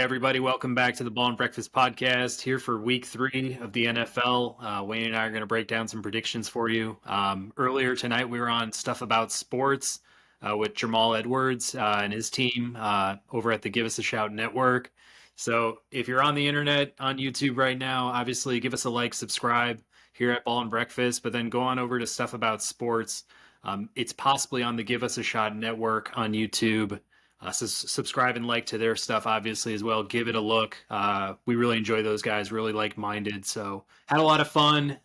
everybody. Welcome back to the Ball and Breakfast podcast here for week 3 of the NFL. Wayne and I are going to break down some predictions for you. Earlier tonight, we were on Stuff About Sports with Jamal Edwards and his team over at the Give Us a Shout Network. So if you're on the internet, on YouTube right now, obviously give us a like, subscribe here at Ball and Breakfast, but then go on over to Stuff About Sports. It's possibly on the Give Us a Shot Network on YouTube. So subscribe and like to their stuff, obviously, as well. Give it a look. We really enjoy those guys, really like-minded. So had a lot of fun.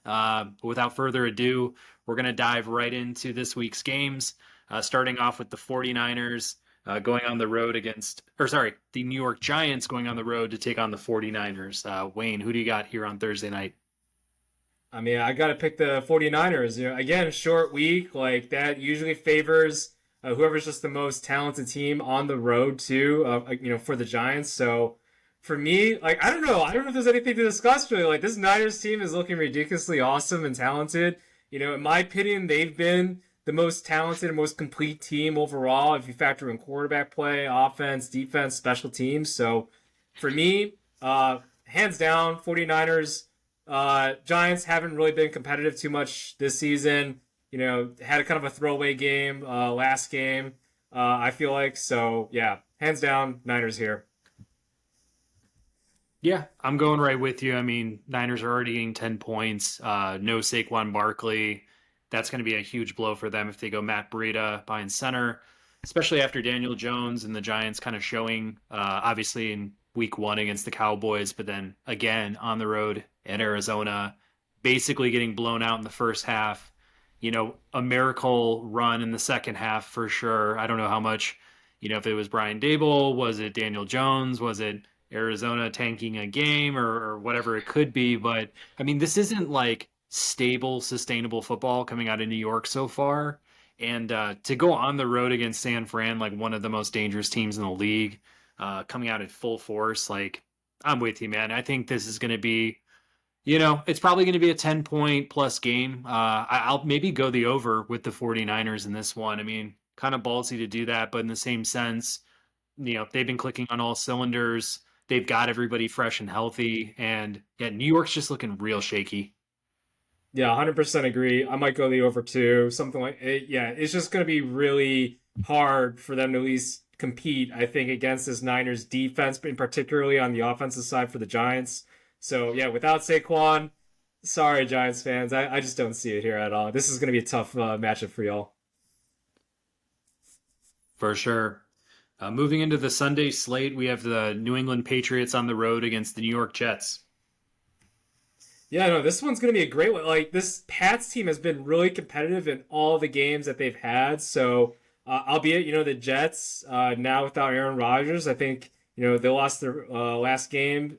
Without further ado, we're going to dive right into this week's games, starting off with the 49ers going on the road the New York Giants going on the road to take on the 49ers. Wayne, who do you got here on Thursday night? I got to pick the 49ers. Again, short week. Like, that usually favors whoever's just the most talented team on the road too, for the Giants. So for me, I don't know if there's anything to discuss really. Like, this Niners team is looking ridiculously awesome and talented. In my opinion, they've been the most talented and most complete team overall if you factor in quarterback play, offense, defense, special teams. So for me, hands down, 49ers. Giants haven't really been competitive too much this season. Had a kind of a throwaway game last game, I feel like. So, yeah, hands down, Niners here. Yeah, I'm going right with you. I mean, Niners are already getting 10 points. No Saquon Barkley. That's going to be a huge blow for them if they go Matt Breida behind center, especially after Daniel Jones and the Giants kind of showing, obviously, in week 1 against the Cowboys, but then again on the road at Arizona, basically getting blown out in the first half. A miracle run in the second half for sure. I don't know how much, if it was Brian Dable, was it Daniel Jones, was it Arizona tanking a game or whatever it could be. But I mean, this isn't like stable, sustainable football coming out of New York so far. And to go on the road against San Fran, like one of the most dangerous teams in the league, coming out at full force, like I'm with you, man. I think this is going to be it's probably going to be a 10-point plus game. I'll maybe go the over with the 49ers in this one. I mean, kind of ballsy to do that, but in the same sense, they've been clicking on all cylinders. They've got everybody fresh and healthy. And yeah, New York's just looking real shaky. Yeah, 100% agree. I might go the over too. Something like it. Yeah, it's just going to be really hard for them to at least compete, I think, against this Niners defense, but particularly on the offensive side for the Giants. So, yeah, without Saquon, sorry, Giants fans. I just don't see it here at all. This is going to be a tough matchup for y'all. For sure. Moving into the Sunday slate, we have the New England Patriots on the road against the New York Jets. Yeah, no, this one's going to be a great one. Like, this Pats team has been really competitive in all the games that they've had. So, albeit, the Jets, now without Aaron Rodgers, I think, they lost their last game,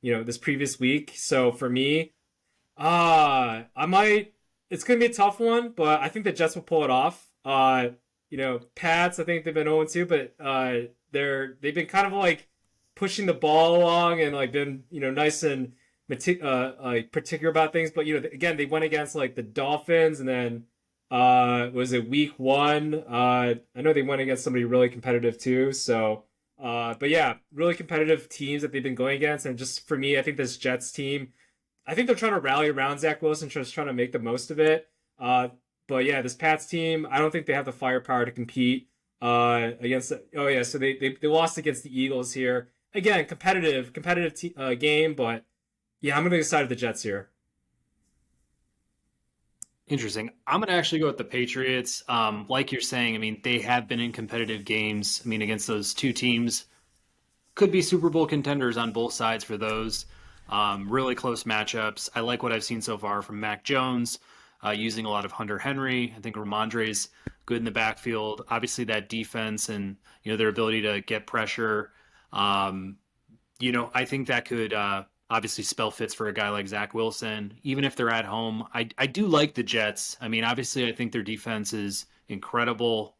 this previous week. So for me, it's going to be a tough one, but I think the Jets will pull it off. Pats, I think they've been 0-2, but they've been kind of like pushing the ball along and like been, nice and like particular about things. But, again, they went against like the Dolphins and then was it week 1? I know they went against somebody really competitive too. So, but yeah, really competitive teams that they've been going against. And just for me, I think this Jets team, I think they're trying to rally around Zach Wilson, just trying to make the most of it. But yeah, this Pats team, I don't think they have the firepower to compete against. Oh yeah, so they lost against the Eagles here. Again, competitive game, but yeah, I'm going to decide the Jets here. Interesting. I'm going to actually go with the Patriots. Like you're saying, I mean, they have been in competitive games. I mean, against those two teams, could be Super Bowl contenders on both sides for those. Really close matchups. I like what I've seen so far from Mac Jones, using a lot of Hunter Henry. I think Ramondre's good in the backfield. Obviously, that defense and their ability to get pressure. I think that could obviously spell fits for a guy like Zach Wilson, even if they're at home. I do like the Jets. I mean, obviously, I think their defense is incredible.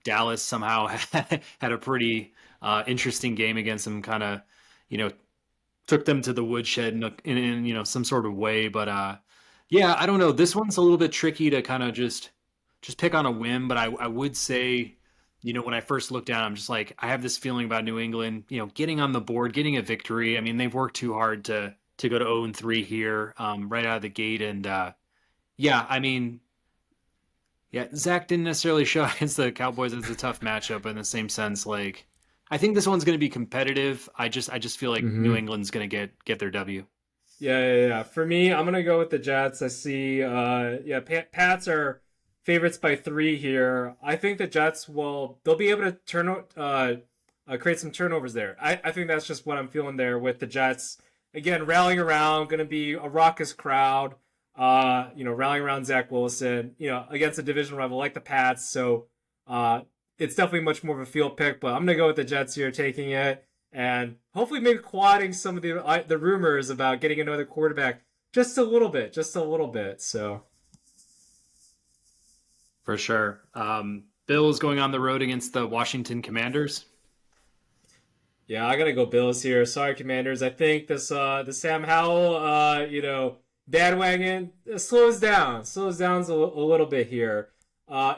Dallas somehow had a pretty interesting game against them, kind of, took them to the woodshed in some sort of way. But yeah, I don't know. This one's a little bit tricky to kind of just pick on a whim, but I would say, when I first looked down, I'm just like, I have this feeling about New England, getting on the board, getting a victory. I mean, they've worked too hard to go to 0-3 here, right out of the gate, and yeah, I mean, yeah, Zach didn't necessarily show against the Cowboys as a tough matchup in the same sense. Like, I think this one's going to be competitive. I just feel like New Mm-hmm. England's going to get their W. Yeah. For me, I'm gonna go with the Jets. I see. Yeah, Pats are favorites by 3 here. I think the Jets they'll be able to create some turnovers there. I think that's just what I'm feeling there with the Jets. Again, rallying around, gonna be a raucous crowd. Rallying around Zach Wilson. Against a division rival like the Pats. So, it's definitely much more of a field pick. But I'm gonna go with the Jets here, taking it and hopefully maybe quieting some of the rumors about getting another quarterback just a little bit, So For sure. Bills going on the road against the Washington Commanders. yeah, I gotta go Bills here. Sorry, Commanders. I think the Sam Howell bandwagon slows down a little bit here.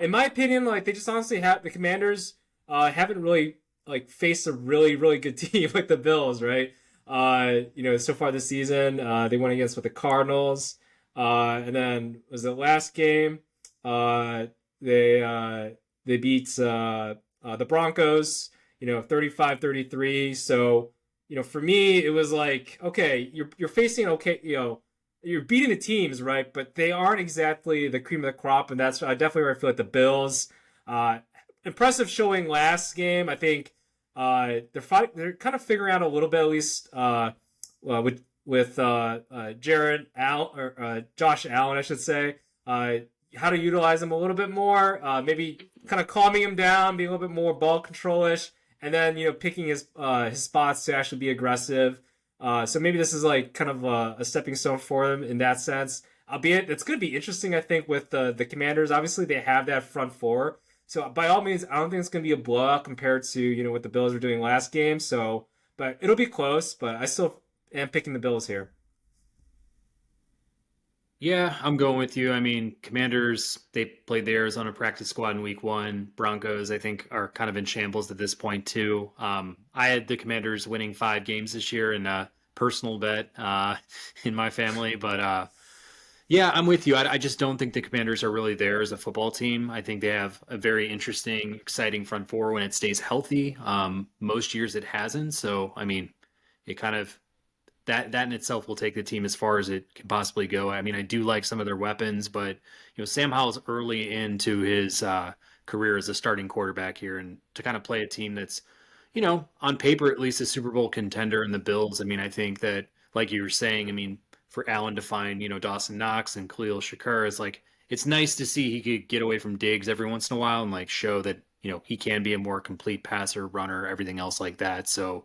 In my opinion, like they just honestly have the Commanders haven't really like faced a really good team like the Bills, right? So far this season, they went against with the Cardinals, and then was the last game, uh, they beat the Broncos, 35-33. So, for me, it was like, okay, you're facing okay, you're beating the teams, right? But they aren't exactly the cream of the crop, and that's definitely where I feel like the Bills. Uh, Impressive showing last game. I think they're kind of figuring out a little bit at least with Jared Al or Josh Allen, I should say, how to utilize him a little bit more. Maybe kind of calming him down, being a little bit more ball control-ish, and then picking his spots to actually be aggressive. So maybe this is like kind of a stepping stone for them in that sense. Albeit it's going to be interesting, I think, with the Commanders. Obviously, they have that front four. So by all means, I don't think it's going to be a blowout compared to what the Bills were doing last game. So, but it'll be close. But I still am picking the Bills here. Yeah, I'm going with you. I mean, Commanders, they played the Arizona practice squad in week one. Broncos, I think, are kind of in shambles at this point, too. I had the Commanders winning 5 games this year in a personal bet in my family. But yeah, I'm with you. I just don't think the Commanders are really there as a football team. I think they have a very interesting, exciting front four when it stays healthy. Most years it hasn't. So, I mean, it kind of that in itself will take the team as far as it can possibly go. I mean, I do like some of their weapons, but Sam Howell's early into his career as a starting quarterback here, and to kind of play a team that's, on paper at least a Super Bowl contender in the Bills. I mean, I think that, like you were saying, I mean, for Allen to find Dawson Knox and Khalil Shakir is like it's nice to see he could get away from Diggs every once in a while and like show that he can be a more complete passer, runner, everything else like that. So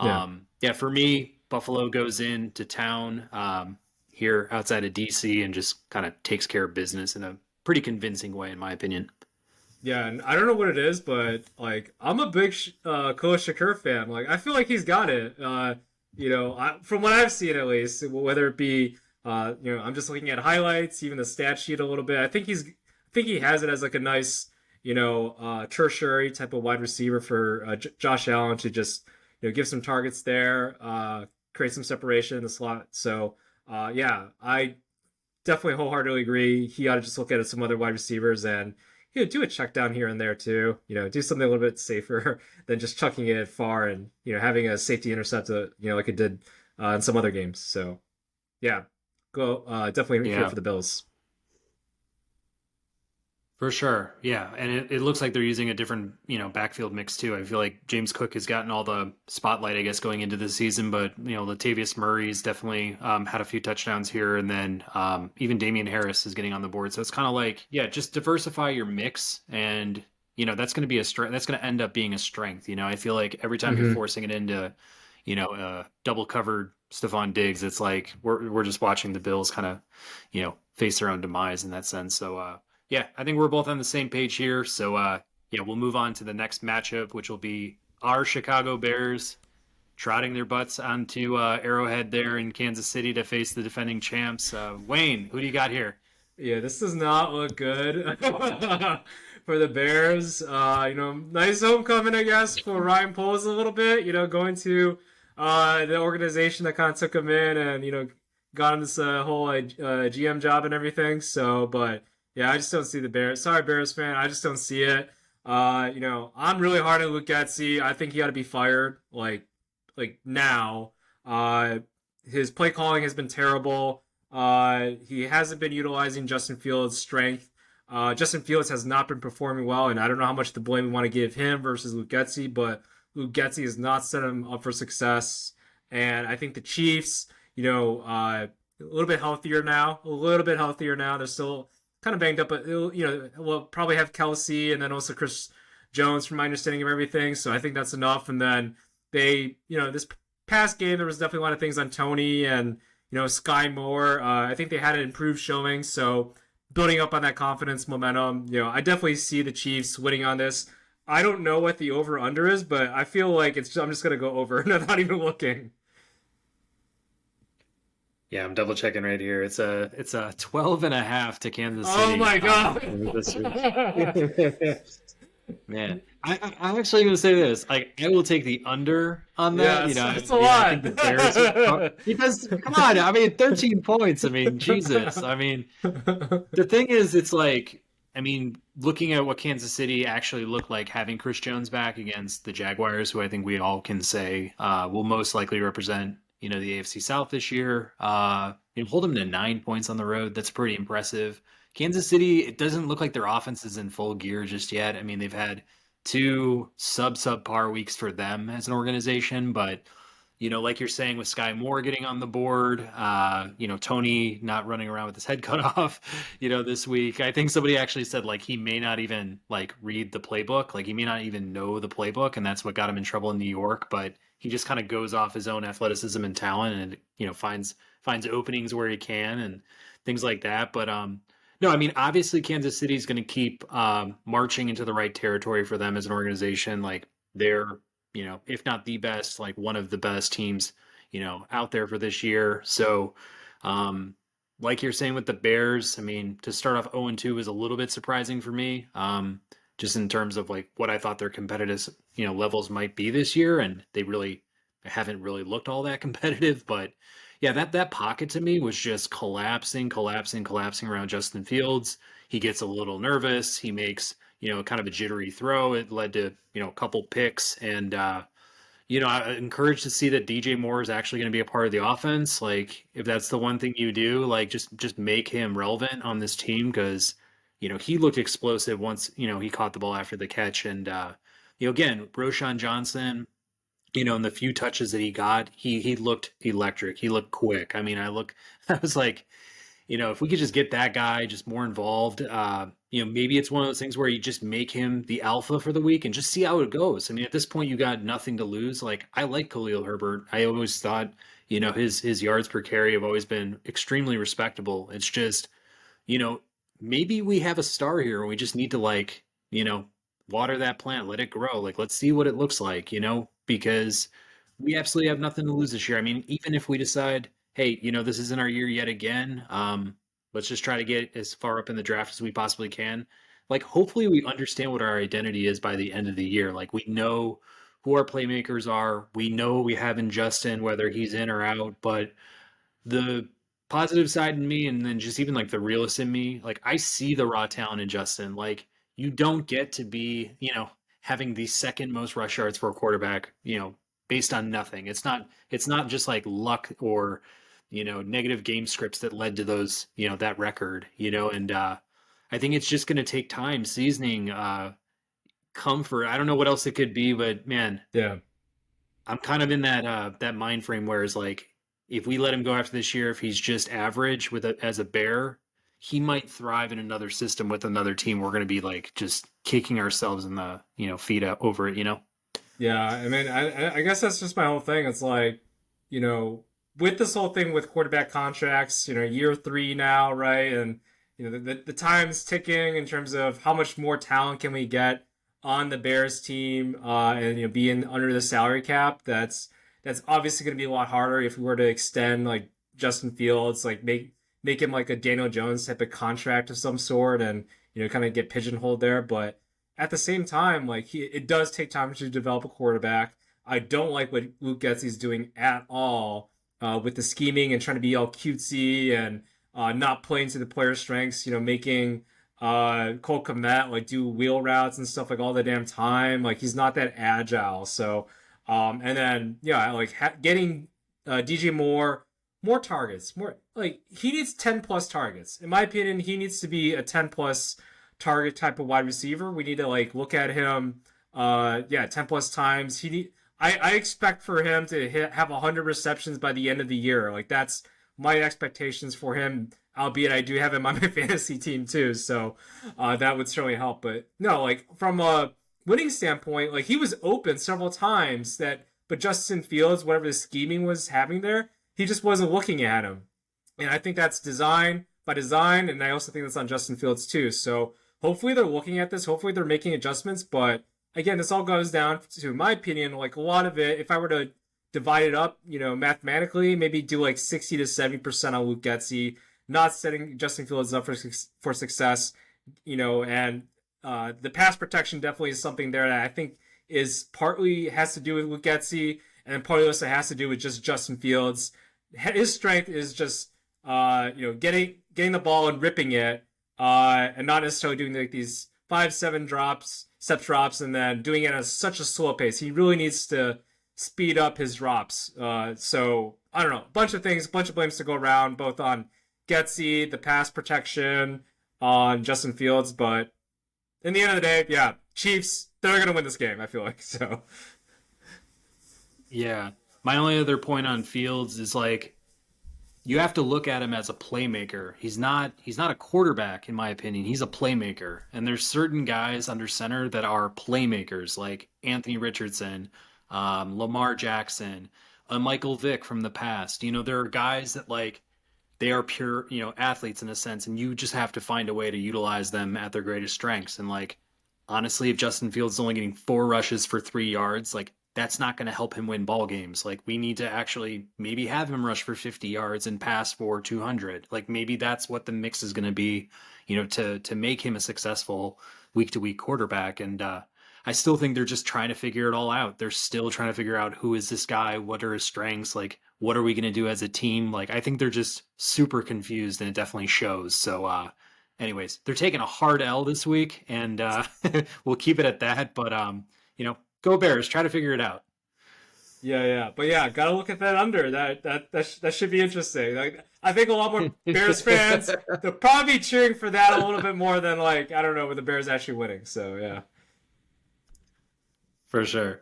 Yeah. yeah, for me, Buffalo goes into town here outside of DC and just kind of takes care of business in a pretty convincing way, in my opinion. Yeah, and I don't know what it is, but like I'm a big Khalil Shakir fan. Like I feel like he's got it. From what I've seen at least, whether it be I'm just looking at highlights, even the stat sheet a little bit. I think he has it as like a nice, tertiary type of wide receiver for Josh Allen to just give some targets there, create some separation in the slot. So yeah, I definitely wholeheartedly agree. He ought to just look at some other wide receivers and do a check down here and there too. Do something a little bit safer than just chucking it far and having a safety intercept, like it did in some other games. So yeah, go definitely here Yeah, for the Bills. for sure. Yeah, and it looks like they're using a different, backfield mix too. I feel like James Cook has gotten all the spotlight, I guess, going into the season, but Latavius Murray's definitely had a few touchdowns here, and then even Damian Harris is getting on the board. So it's kind of like, yeah, just diversify your mix, and that's going to be a strength. That's going to end up being a strength. I feel like every time you're Mm-hmm. forcing it into, double covered Stephon Diggs, it's like we're just watching the Bills kind of, face their own demise in that sense. So yeah, I think we're both on the same page here. So yeah, we'll move on to the next matchup, which will be our Chicago Bears trotting their butts onto Arrowhead there in Kansas City to face the defending champs. Wayne, who do you got here? Yeah, this does not look good for the Bears. Nice homecoming, I guess, for Ryan Poles a little bit. Going to the organization that kind of took him in, and got him this whole GM job and everything. So, but yeah, I just don't see the Bears. Sorry, Bears fan, I just don't see it. I'm really hard on Luke Getsy. I think he got to be fired, like now. His play calling has been terrible. He hasn't been utilizing Justin Fields' strength. Justin Fields has not been performing well, and I don't know how much the blame we want to give him versus Luke Getsy, but Luke Getsy has not set him up for success. And I think the Chiefs, a little bit healthier now. They're still kind of banged up, but we'll probably have Kelsey and then also Chris Jones, from my understanding of everything. So I think that's enough. And then they, this past game, there was definitely a lot of things on Tony and Sky Moore. I think they had an improved showing, so building up on that confidence, momentum. I definitely see the Chiefs winning on this. I don't know what the over under is, but I feel like I'm just gonna go over, not even looking. Yeah, I'm double checking right here. It's a 12.5 to Kansas City. Oh my god! Man, I'm actually going to say this. I will take the under on that. Yeah, it's a lot. I think the Bears because come on, 13 points. Jesus. The thing is, it's like, looking at what Kansas City actually looked like having Chris Jones back against the Jaguars, who I think we all can say will most likely represent the AFC South this year. Hold them to 9 points on the road. That's pretty impressive. Kansas City, it doesn't look like their offense is in full gear just yet. They've had two subpar weeks for them as an organization, but like you're saying with Sky Moore getting on the board, Tony not running around with his head cut off, this week. I think somebody actually said he may not even read the playbook, he may not even know the playbook, and that's what got him in trouble in New York. But he just kind of goes off his own athleticism and talent, and finds openings where he can and things like that. But no, obviously Kansas City is going to keep marching into the right territory for them as an organization. They're, if not the best, one of the best teams, out there for this year. So, like you're saying with the Bears, to start off 0-2 is a little bit surprising for me, just in terms of what I thought their competitive, levels might be this year. And they really haven't really looked all that competitive, but yeah, that pocket to me was just collapsing around Justin Fields. He gets a little nervous. He makes, kind of a jittery throw. It led to, a couple picks. And, I'm encouraged to see that DJ Moore is actually going to be a part of the offense. If that's the one thing you do, just make him relevant on this team, because, he looked explosive once, he caught the ball after the catch. And, again, Roshan Johnson, in the few touches that he got, he looked electric. He looked quick. I was like, if we could just get that guy just more involved, maybe it's one of those things where you just make him the alpha for the week and just see how it goes. At this point, you got nothing to lose. I like Khalil Herbert. I always thought, his yards per carry have always been extremely respectable. It's just, maybe we have a star here and we just need to water that plant, let it grow. Let's see what it looks like, because we absolutely have nothing to lose this year. Even if we decide, hey, this isn't our year yet again, let's just try to get as far up in the draft as we possibly can. Hopefully we understand what our identity is by the end of the year. We know who our playmakers are. We know we have in Justin, whether he's in or out. But the positive side in me, and then just even the realist in me, I see the raw talent in Justin. You don't get to be, having the second most rush yards for a quarterback, based on nothing. It's not just luck or, negative game scripts that led to those, that record, and I think it's just going to take time, seasoning, comfort. I don't know what else it could be, but man, yeah, I'm kind of in that mind frame where it's if we let him go after this year, if he's just average as a Bear, he might thrive in another system with another team. We're going to be just kicking ourselves in the, feet up over it, Yeah, I guess that's just my whole thing. It's with this whole thing with quarterback contracts, year 3 now, right? And, the time's ticking in terms of how much more talent can we get on the Bears team, and, being under the salary cap. That's obviously going to be a lot harder if we were to extend Justin Fields, make him like a Daniel Jones type of contract of some sort, and kind of get pigeonholed there. But at the same time, like it does take time to develop a quarterback. I don't like what Luke Getsy's doing at all with the scheming and trying to be all cutesy and not playing to the player's strengths. Making Cole Kmet like do wheel routes and stuff like all the damn time. Like he's not that agile. So and then like getting DJ Moore more targets, more like he needs 10 plus targets. In my opinion, he needs to be a 10 plus target type of wide receiver. We need to like look at him 10 plus times. I expect for him to have 100 receptions by the end of the year. Like that's my expectations for him, albeit I do have him on my fantasy team too, so that would certainly help. But no, like from a winning standpoint, like he was open several times but Justin Fields, whatever the scheming was having there, he just wasn't looking at him. And I think that's by design, and I also think that's on Justin Fields too. So hopefully they're looking at this, hopefully they're making adjustments, but again, this all goes down to, in my opinion, like a lot of it, if I were to divide it up, mathematically, maybe do like 60 to 70% on Luke Getsy, not setting Justin Fields up for success, and the pass protection definitely is something there that I think is partly has to do with Luke Getsy, and partly also has to do with just Justin Fields. His strength is just, getting the ball and ripping it, and not necessarily doing like these 5-7 step drops, and then doing it at such a slow pace. He really needs to speed up his drops. So I don't know, a bunch of blames to go around, both on Getsy, the pass protection, on Justin Fields. But in the end of the day, yeah, Chiefs, they're going to win this game, I feel like. So Yeah. My only other point on Fields is like you have to look at him as a playmaker. He's not a quarterback in my opinion. He's a playmaker. And there's certain guys under center that are playmakers like Anthony Richardson, Lamar Jackson, Michael Vick from the past. There are guys that like they are pure, athletes in a sense, and you just have to find a way to utilize them at their greatest strengths. And like honestly, if Justin Fields is only getting 4 rushes for 3 yards, like that's not going to help him win ball games. Like we need to actually maybe have him rush for 50 yards and pass for 200. Like maybe that's what the mix is going to be, to make him a successful week to week quarterback. And I still think they're just trying to figure it all out. They're still trying to figure out who is this guy? What are his strengths? Like, what are we going to do as a team? Like, I think they're just super confused, and it definitely shows. So, anyways, they're taking a hard L this week, and we'll keep it at that. But, go Bears, try to figure it out. Yeah. But yeah, gotta look at that under. That should be interesting. Like I think a lot more Bears fans, they'll probably be cheering for that a little bit more than like, I don't know, with the Bears actually winning. So yeah. For sure.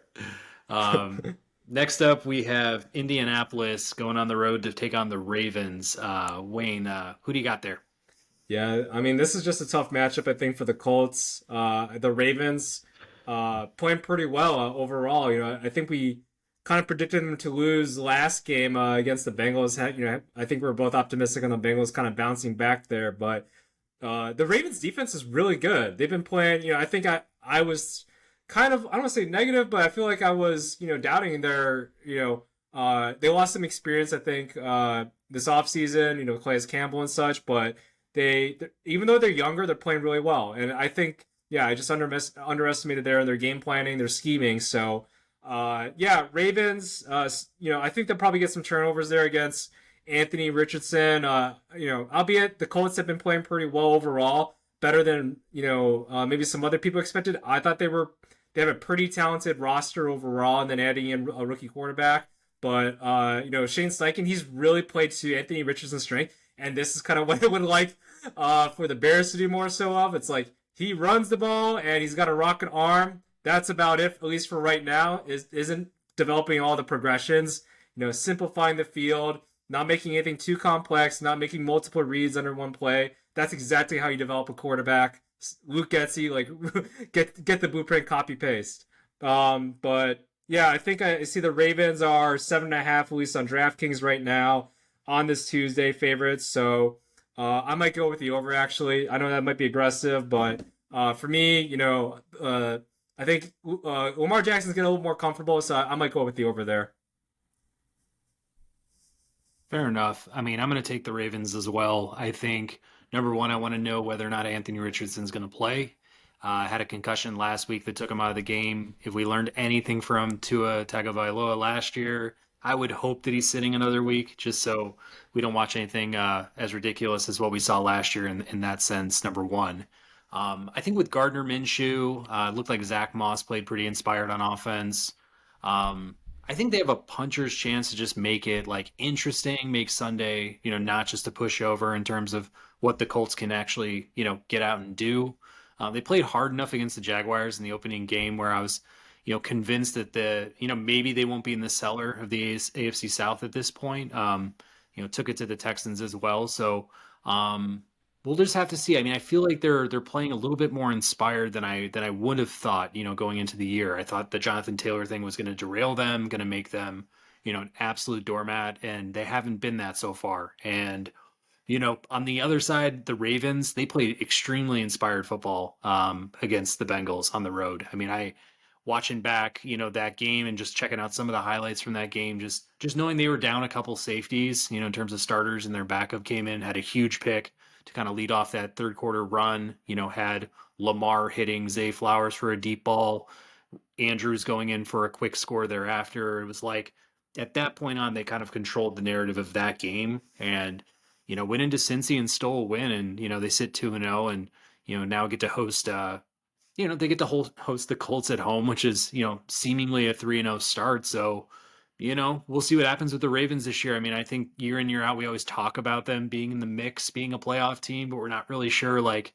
Next up, we have Indianapolis going on the road to take on the Ravens. Wayne, who do you got there? Yeah, I mean, this is just a tough matchup, I think, for the Colts. The Ravens playing pretty well overall. I think we kind of predicted them to lose last game against the Bengals. I think we were both optimistic on the Bengals kind of bouncing back there, but the Ravens defense is really good. They've been playing, I think I was kind of, I don't want to say negative, but I feel like I was, doubting their, they lost some experience, I think, this offseason, Calais Campbell and such, but they even though they're younger, they're playing really well. And I think, I just underestimated their game planning, their scheming. So, Ravens, I think they'll probably get some turnovers there against Anthony Richardson. Albeit the Colts have been playing pretty well overall, better than, maybe some other people expected. I thought they have a pretty talented roster overall, and then adding in a rookie quarterback. But, Shane Steichen, he's really played to Anthony Richardson's strength. And this is kind of what I would like for the Bears to do more so of. It's like he runs the ball and he's got a rocket arm. That's about it, at least for right now. Isn't developing all the progressions, simplifying the field, not making anything too complex, not making multiple reads under one play. That's exactly how you develop a quarterback. Luke Getsy, like get the blueprint, copy paste. But yeah, I think I see the Ravens are 7.5 at least on DraftKings right now on this Tuesday, favorites. So I might go with the over. Actually, I know that might be aggressive, but for me, I think Lamar Jackson's getting a little more comfortable, so I might go with the over there. Fair enough. I mean, I'm going to take the Ravens as well. I think number one, I want to know whether or not Anthony Richardson's going to play. Had a concussion last week that took him out of the game. If we learned anything from Tua Tagovailoa last year, I would hope that he's sitting another week, just so we don't watch anything as ridiculous as what we saw last year in that sense. Number one. I think with Gardner Minshew, it looked like Zach Moss played pretty inspired on offense. Um, I think they have a puncher's chance to just make it like interesting, make Sunday, not just a pushover in terms of what the Colts can actually, get out and do. They played hard enough against the Jaguars in the opening game where I was, convinced that maybe they won't be in the cellar of the AFC South at this point. Took it to the Texans as well. So, we'll just have to see. I mean, I feel like they're playing a little bit more inspired than I would have thought, going into the year. I thought the Jonathan Taylor thing was going to derail them, going to make them, an absolute doormat, and they haven't been that so far. And on the other side, the Ravens, they played extremely inspired football against the Bengals on the road. I mean, I watching back, that game and just checking out some of the highlights from that game, just knowing they were down a couple safeties, in terms of starters, and their backup came in, had a huge pick to kind of lead off that third quarter run, had Lamar hitting Zay Flowers for a deep ball, Andrews going in for a quick score thereafter. It was like at that point on, they kind of controlled the narrative of that game and, went into Cincy and stole a win. And, they sit 2-0 and, now get to host, they get to host the Colts at home, which is, seemingly a 3-0 start. So, we'll see what happens with the Ravens this year. I mean, I think year in, year out, we always talk about them being in the mix, being a playoff team, but we're not really sure, like,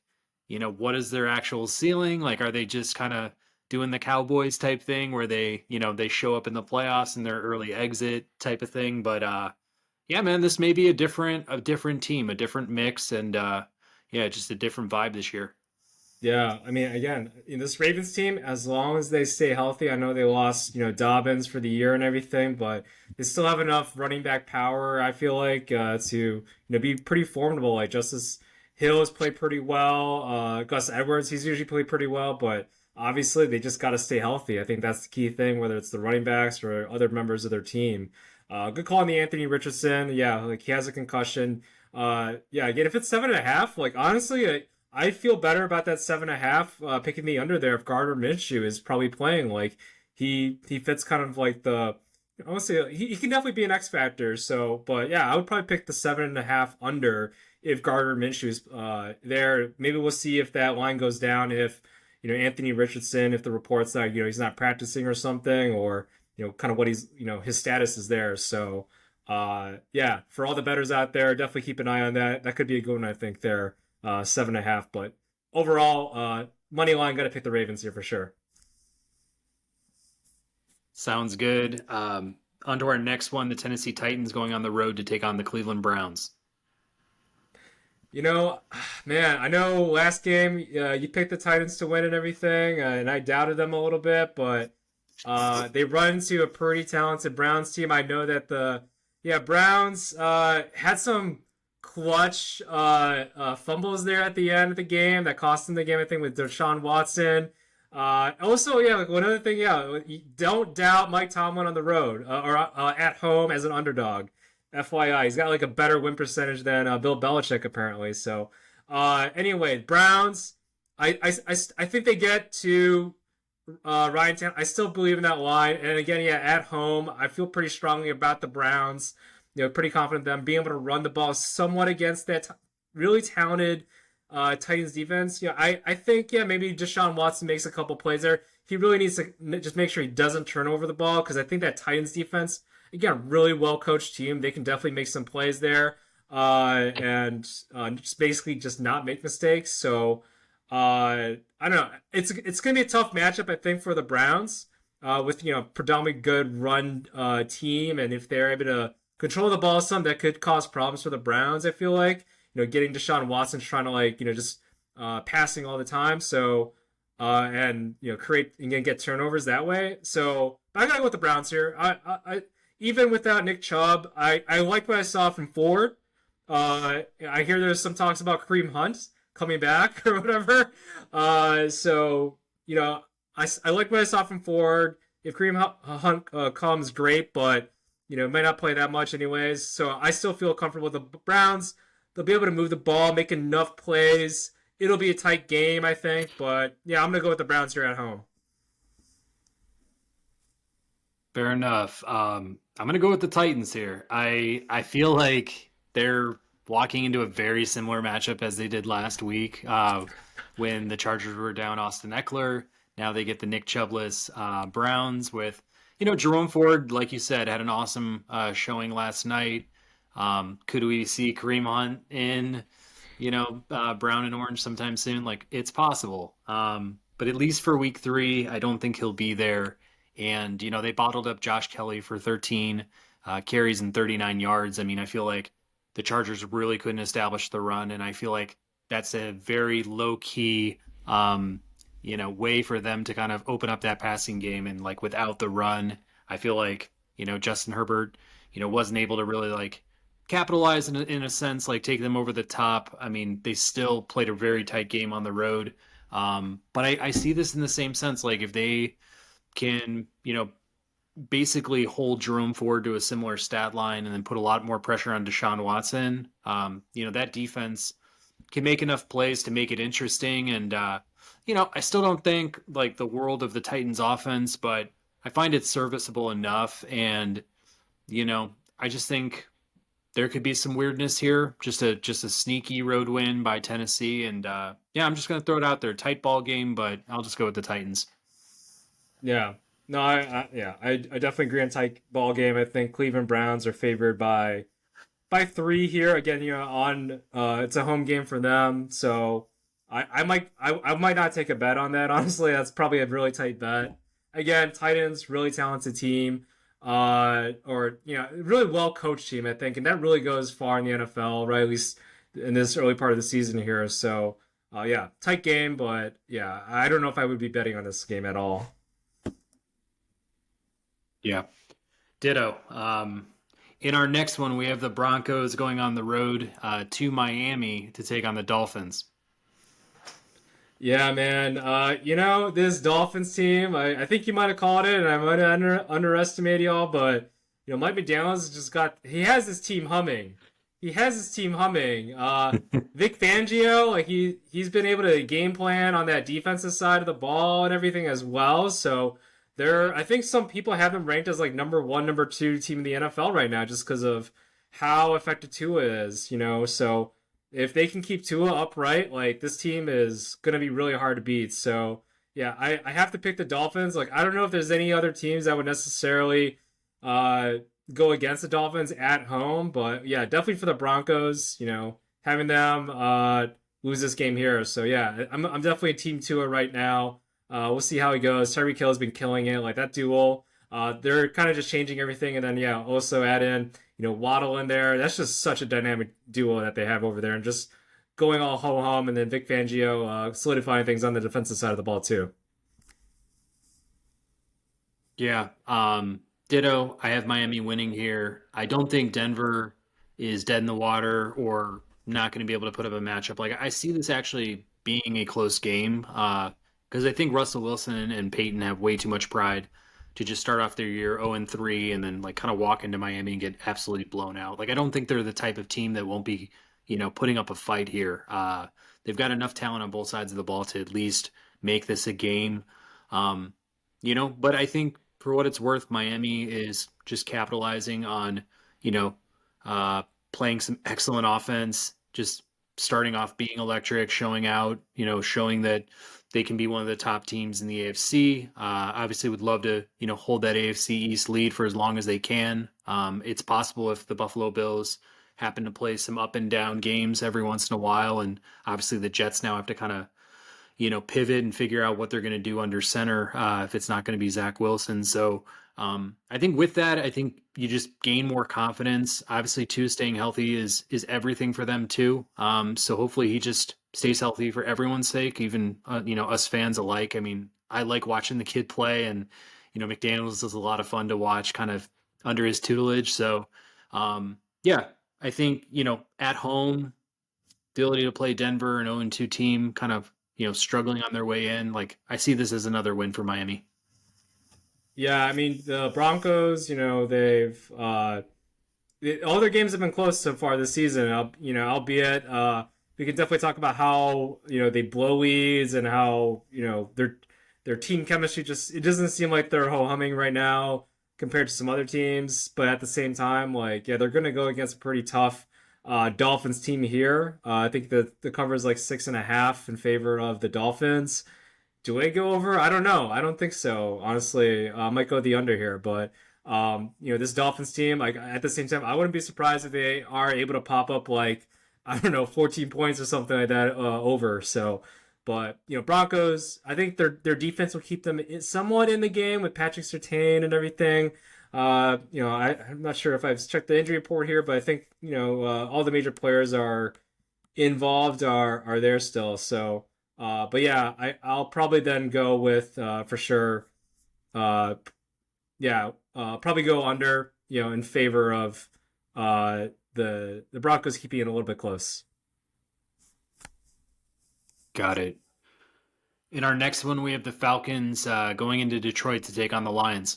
what is their actual ceiling? Like, are they just kind of doing the Cowboys type thing where they show up in the playoffs and their early exit type of thing? But, yeah, man, this may be a different team, a different mix, and, yeah, just a different vibe this year. Yeah, I mean, again, in this Ravens team, as long as they stay healthy, I know they lost, Dobbins for the year and everything, but they still have enough running back power, I feel like, to, be pretty formidable. Like Justice Hill has played pretty well. Gus Edwards, he's usually played pretty well, but obviously they just got to stay healthy. I think that's the key thing, whether it's the running backs or other members of their team. Good call on the Anthony Richardson. Yeah, like he has a concussion. Yeah, again, if it's 7.5, like honestly, I feel better about that 7.5, picking the under there if Gardner Minshew is probably playing. Like he fits kind of like I want to say he can definitely be an X factor. So, but yeah, I would probably pick the 7.5 under if Gardner Minshew is there. Maybe we'll see if that line goes down if Anthony Richardson, if the reports that he's not practicing or something, or kind of what he's his status is there. So yeah, for all the bettors out there, definitely keep an eye on that. That could be a good one, I think there. 7.5, but overall, money line, got to pick the Ravens here for sure. Sounds good. On to our next one, the Tennessee Titans going on the road to take on the Cleveland Browns. You know, man, I know last game you picked the Titans to win and everything, and I doubted them a little bit, but they run into a pretty talented Browns team. I know that Browns had some clutch fumbles there at the end of the game that cost them the game, I think, with Deshaun Watson. Also, yeah, like one other thing, yeah, don't doubt Mike Tomlin on the road or at home as an underdog. FYI, he's got like a better win percentage than Bill Belichick apparently. So, anyway, Browns, I think they get to Ryan Tannehill. I still believe in that line, and again, yeah, at home, I feel pretty strongly about the Browns. Pretty confident in them being able to run the ball somewhat against that really talented Titans defense. I think, yeah, maybe Deshaun Watson makes a couple plays there. He really needs to just make sure he doesn't turn over the ball, because I think that Titans defense, again, really well coached team. They can definitely make some plays there and just basically just not make mistakes. So I don't know. It's going to be a tough matchup, I think, for the Browns with predominantly good run team, and if they're able to control the ball some, that could cause problems for the Browns. I feel like getting Deshaun Watson trying to just passing all the time. So and create and get turnovers that way. So I gotta go with the Browns here. I even without Nick Chubb, I like what I saw from Ford. I hear there's some talks about Kareem Hunt coming back or whatever. So I like what I saw from Ford. If Kareem Hunt comes, great, but might not play that much anyways. So I still feel comfortable with the Browns. They'll be able to move the ball, make enough plays. It'll be a tight game, I think. But yeah, I'm gonna go with the Browns here at home. Fair enough. I'm gonna go with the Titans here. I feel like they're walking into a very similar matchup as they did last week when the Chargers were down Austin Eckler. Now they get the Nick Chubless Browns with, Jerome Ford, like you said, had an awesome showing last night. Could we see Kareem Hunt in, brown and orange sometime soon? Like, it's possible. But at least for week 3, I don't think he'll be there. And, they bottled up Josh Kelly for 13 carries and 39 yards. I mean, I feel like the Chargers really couldn't establish the run. And I feel like that's a very low key, way for them to kind of open up that passing game. And like without the run, I feel like, Justin Herbert, wasn't able to really like capitalize in a sense, like take them over the top. I mean, they still played a very tight game on the road. But I see this in the same sense. Like if they can, basically hold Jerome Ford to a similar stat line and then put a lot more pressure on Deshaun Watson, that defense can make enough plays to make it interesting. And, I still don't think like the world of the Titans offense, but I find it serviceable enough. And, I just think there could be some weirdness here. Just a sneaky road win by Tennessee. And, I'm just going to throw it out there. Tight ball game, but I'll just go with the Titans. Yeah. No, I definitely agree on tight ball game. I think Cleveland Browns are favored by 3 here. Again, on it's a home game for them, so I might not take a bet on that. Honestly, that's probably a really tight bet. Again, Titans, really talented team, or really well coached team, I think, and that really goes far in the NFL, right? At least in this early part of the season here. So, yeah, tight game, but yeah, I don't know if I would be betting on this game at all. Yeah. Ditto. In our next one, we have the Broncos going on the road to Miami to take on the Dolphins. Yeah, man. This Dolphins team, I think you might have called it, and I might have underestimated y'all, but Mike McDaniel's he has his team humming. He has his team humming. Vic Fangio, like he's been able to game plan on that defensive side of the ball and everything as well. So I think some people have them ranked as like number 1, number 2 team in the NFL right now, just because of how effective Tua is. So if they can keep Tua upright, like this team is gonna be really hard to beat. So yeah, I have to pick the Dolphins. Like I don't know if there's any other teams that would necessarily go against the Dolphins at home, but yeah, definitely for the Broncos. Having them lose this game here. So yeah, I'm definitely a team Tua right now. We'll see how he goes. Tyreek Hill has been killing it. Like that duel, they're kind of just changing everything, and then yeah, also add in Waddle in there. That's just such a dynamic duo that they have over there, and just going all ho hum, and then Vic Fangio solidifying things on the defensive side of the ball too. Yeah. Ditto. I have Miami winning here. I don't think Denver is dead in the water or not going to be able to put up a matchup. Like I see this actually being a close game. Because I think Russell Wilson and Peyton have way too much pride to just start off their year 0-3 and then like kind of walk into Miami and get absolutely blown out. Like I don't think they're the type of team that won't be, putting up a fight here. They've got enough talent on both sides of the ball to at least make this a game. But I think for what it's worth, Miami is just capitalizing on, playing some excellent offense, just starting off being electric, showing out, showing that they can be one of the top teams in the AFC. Obviously, would love to, hold that AFC East lead for as long as they can. It's possible if the Buffalo Bills happen to play some up and down games every once in a while, and obviously the Jets now have to kind of, pivot and figure out what they're going to do under center if it's not going to be Zach Wilson. So I think with that, I think you just gain more confidence. Obviously, too, staying healthy is everything for them too. So hopefully he just stays healthy for everyone's sake, even us fans alike. I mean, I like watching the kid play, and McDaniels is a lot of fun to watch, kind of under his tutelage. So yeah, I think at home, the ability to play Denver, an 0-2 team, kind of struggling on their way in. Like I see this as another win for Miami. Yeah, I mean the Broncos, they've all their games have been close so far this season. Albeit we can definitely talk about how they blow leads and how their team chemistry just it doesn't seem like they're ho humming right now compared to some other teams. But at the same time, like yeah, they're gonna go against a pretty tough Dolphins team here. I think the cover is like 6.5 in favor of the Dolphins. Do I go over? I don't know. I don't think so. Honestly, I might go the under here, but this Dolphins team, like at the same time, I wouldn't be surprised if they are able to pop up like I don't know, 14 points or something like that over. So, but Broncos, I think their defense will keep them somewhat in the game with Patrick Surtain and everything. I'm not sure if I've checked the injury report here, but I think all the major players are involved are there still. So, but yeah, I'll probably then go with for sure. Uh, yeah, probably go under. In favor of the Broncos keeping it a little bit close. Got it. In our next one, we have the Falcons going into Detroit to take on the Lions.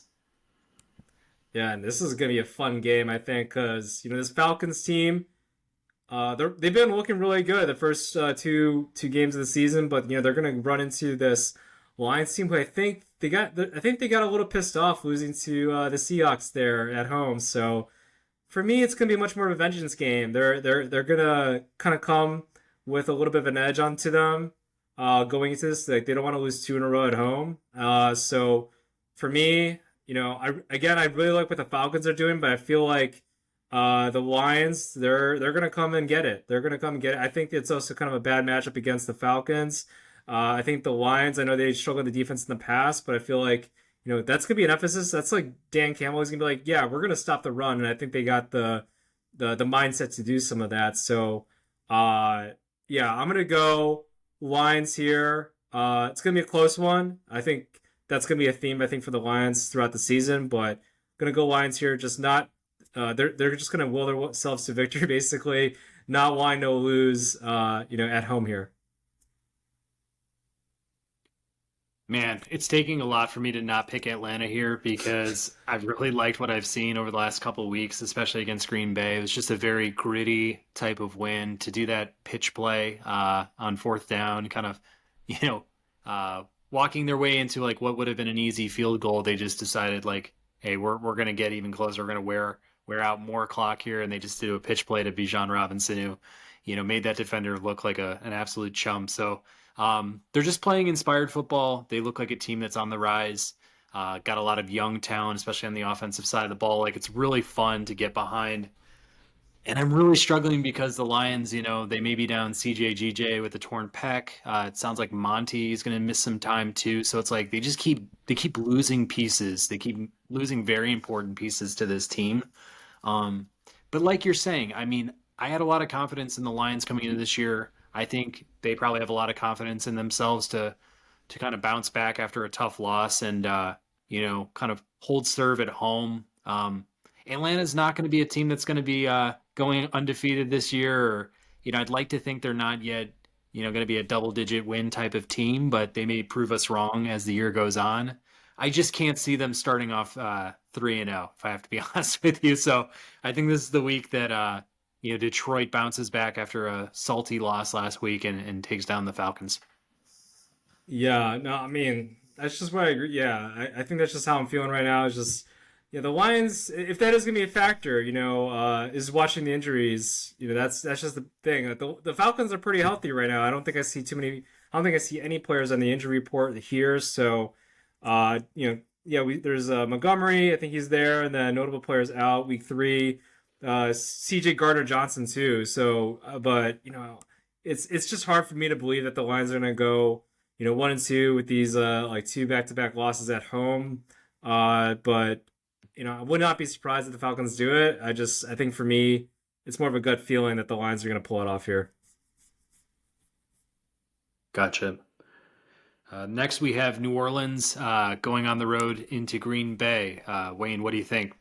Yeah, and this is gonna be a fun game, I think, because this Falcons team. They've been looking really good the first two games of the season, but they're gonna run into this Lions team who I think they got a little pissed off losing to the Seahawks there at home. So for me, it's gonna be much more of a vengeance game. They're gonna kind of come with a little bit of an edge onto them going into this. Like they don't want to lose two in a row at home. So for me, I really like what the Falcons are doing, but I feel like the Lions, they're gonna come and get it. They're gonna come and get it. I think it's also kind of a bad matchup against the Falcons. I think the Lions, I know they struggled with the defense in the past, but I feel like that's gonna be an emphasis. That's like Dan Campbell is gonna be like, yeah, we're gonna stop the run, and I think they got the mindset to do some of that. So, yeah, I'm gonna go Lions here. It's gonna be a close one. I think that's gonna be a theme. I think for the Lions throughout the season, but gonna go Lions here. Just not they're just gonna will themselves to victory, basically, not wanting to lose, at home here. Man, it's taking a lot for me to not pick Atlanta here because I've really liked what I've seen over the last couple of weeks, especially against Green Bay. It was just a very gritty type of win to do that pitch play on fourth down, kind of, you know, walking their way into like what would have been an easy field goal. They just decided like, hey, we're gonna get even closer. We're gonna wear out more clock here, and they just did a pitch play to Bijan Robinson, who, made that defender look like an absolute chump. So. They're just playing inspired football. They look like a team that's on the rise. Got a lot of young talent, especially on the offensive side of the ball. Like it's really fun to get behind. And I'm really struggling because the Lions, they may be down CJ with a torn pec. It sounds like Monty is going to miss some time too. So it's like they keep losing pieces. They keep losing very important pieces to this team. Um, but like you're saying, I mean, I had a lot of confidence in the Lions coming into this year. I think they probably have a lot of confidence in themselves to kind of bounce back after a tough loss and kind of hold serve at home. Atlanta's not going to be a team that's going to be going undefeated this year, or I'd like to think they're not yet going to be a double-digit win type of team, but they may prove us wrong as the year goes on. I just can't see them starting off 3-0, if I have to be honest with you. So I think this is the week that Detroit bounces back after a salty loss last week and takes down the Falcons. Yeah, no, I mean that's just what I agree. Yeah, I think that's just how I'm feeling right now. It's just the Lions. If that is gonna be a factor, is watching the injuries. That's just the thing. The Falcons are pretty healthy right now. I don't think I see too many. I don't think I see any players on the injury report here. So, yeah, there's Montgomery. I think he's there, and then notable players out week 3. CJ Gardner Johnson too. So, but it's just hard for me to believe that the Lions are gonna go 1-2 with these like 2 back-to-back losses at home. But I would not be surprised if the Falcons do it. I think for me, it's more of a gut feeling that the Lions are gonna pull it off here. Gotcha. Next, we have New Orleans going on the road into Green Bay. Wayne, what do you think?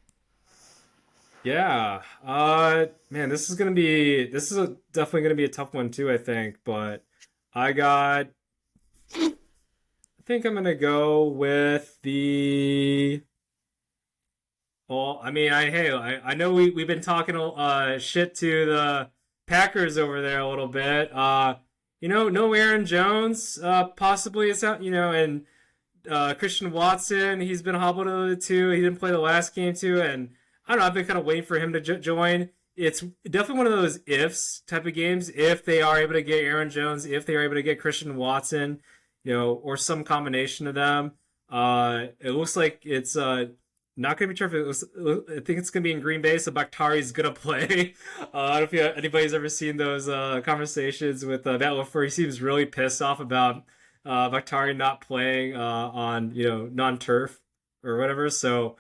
Yeah. Man, this is definitely gonna be a tough one too, I think. But I got think I'm gonna go with the. Well, I mean, I know we've been talking shit to the Packers over there a little bit. No Aaron Jones, possibly it's out. And Christian Watson, he's been hobbled a little too. He didn't play the last game too, and I don't know. I've been kind of waiting for him to join. It's definitely one of those ifs type of games. If they are able to get Aaron Jones, if they are able to get Christian Watson, or some combination of them. It looks like it's not going to be sure if it was. I think it's going to be in Green Bay, so Bakhtari's going to play. I don't know if anybody's ever seen those conversations with Matt LaFleur. He seems really pissed off about Bakhtari not playing on non-turf or whatever. So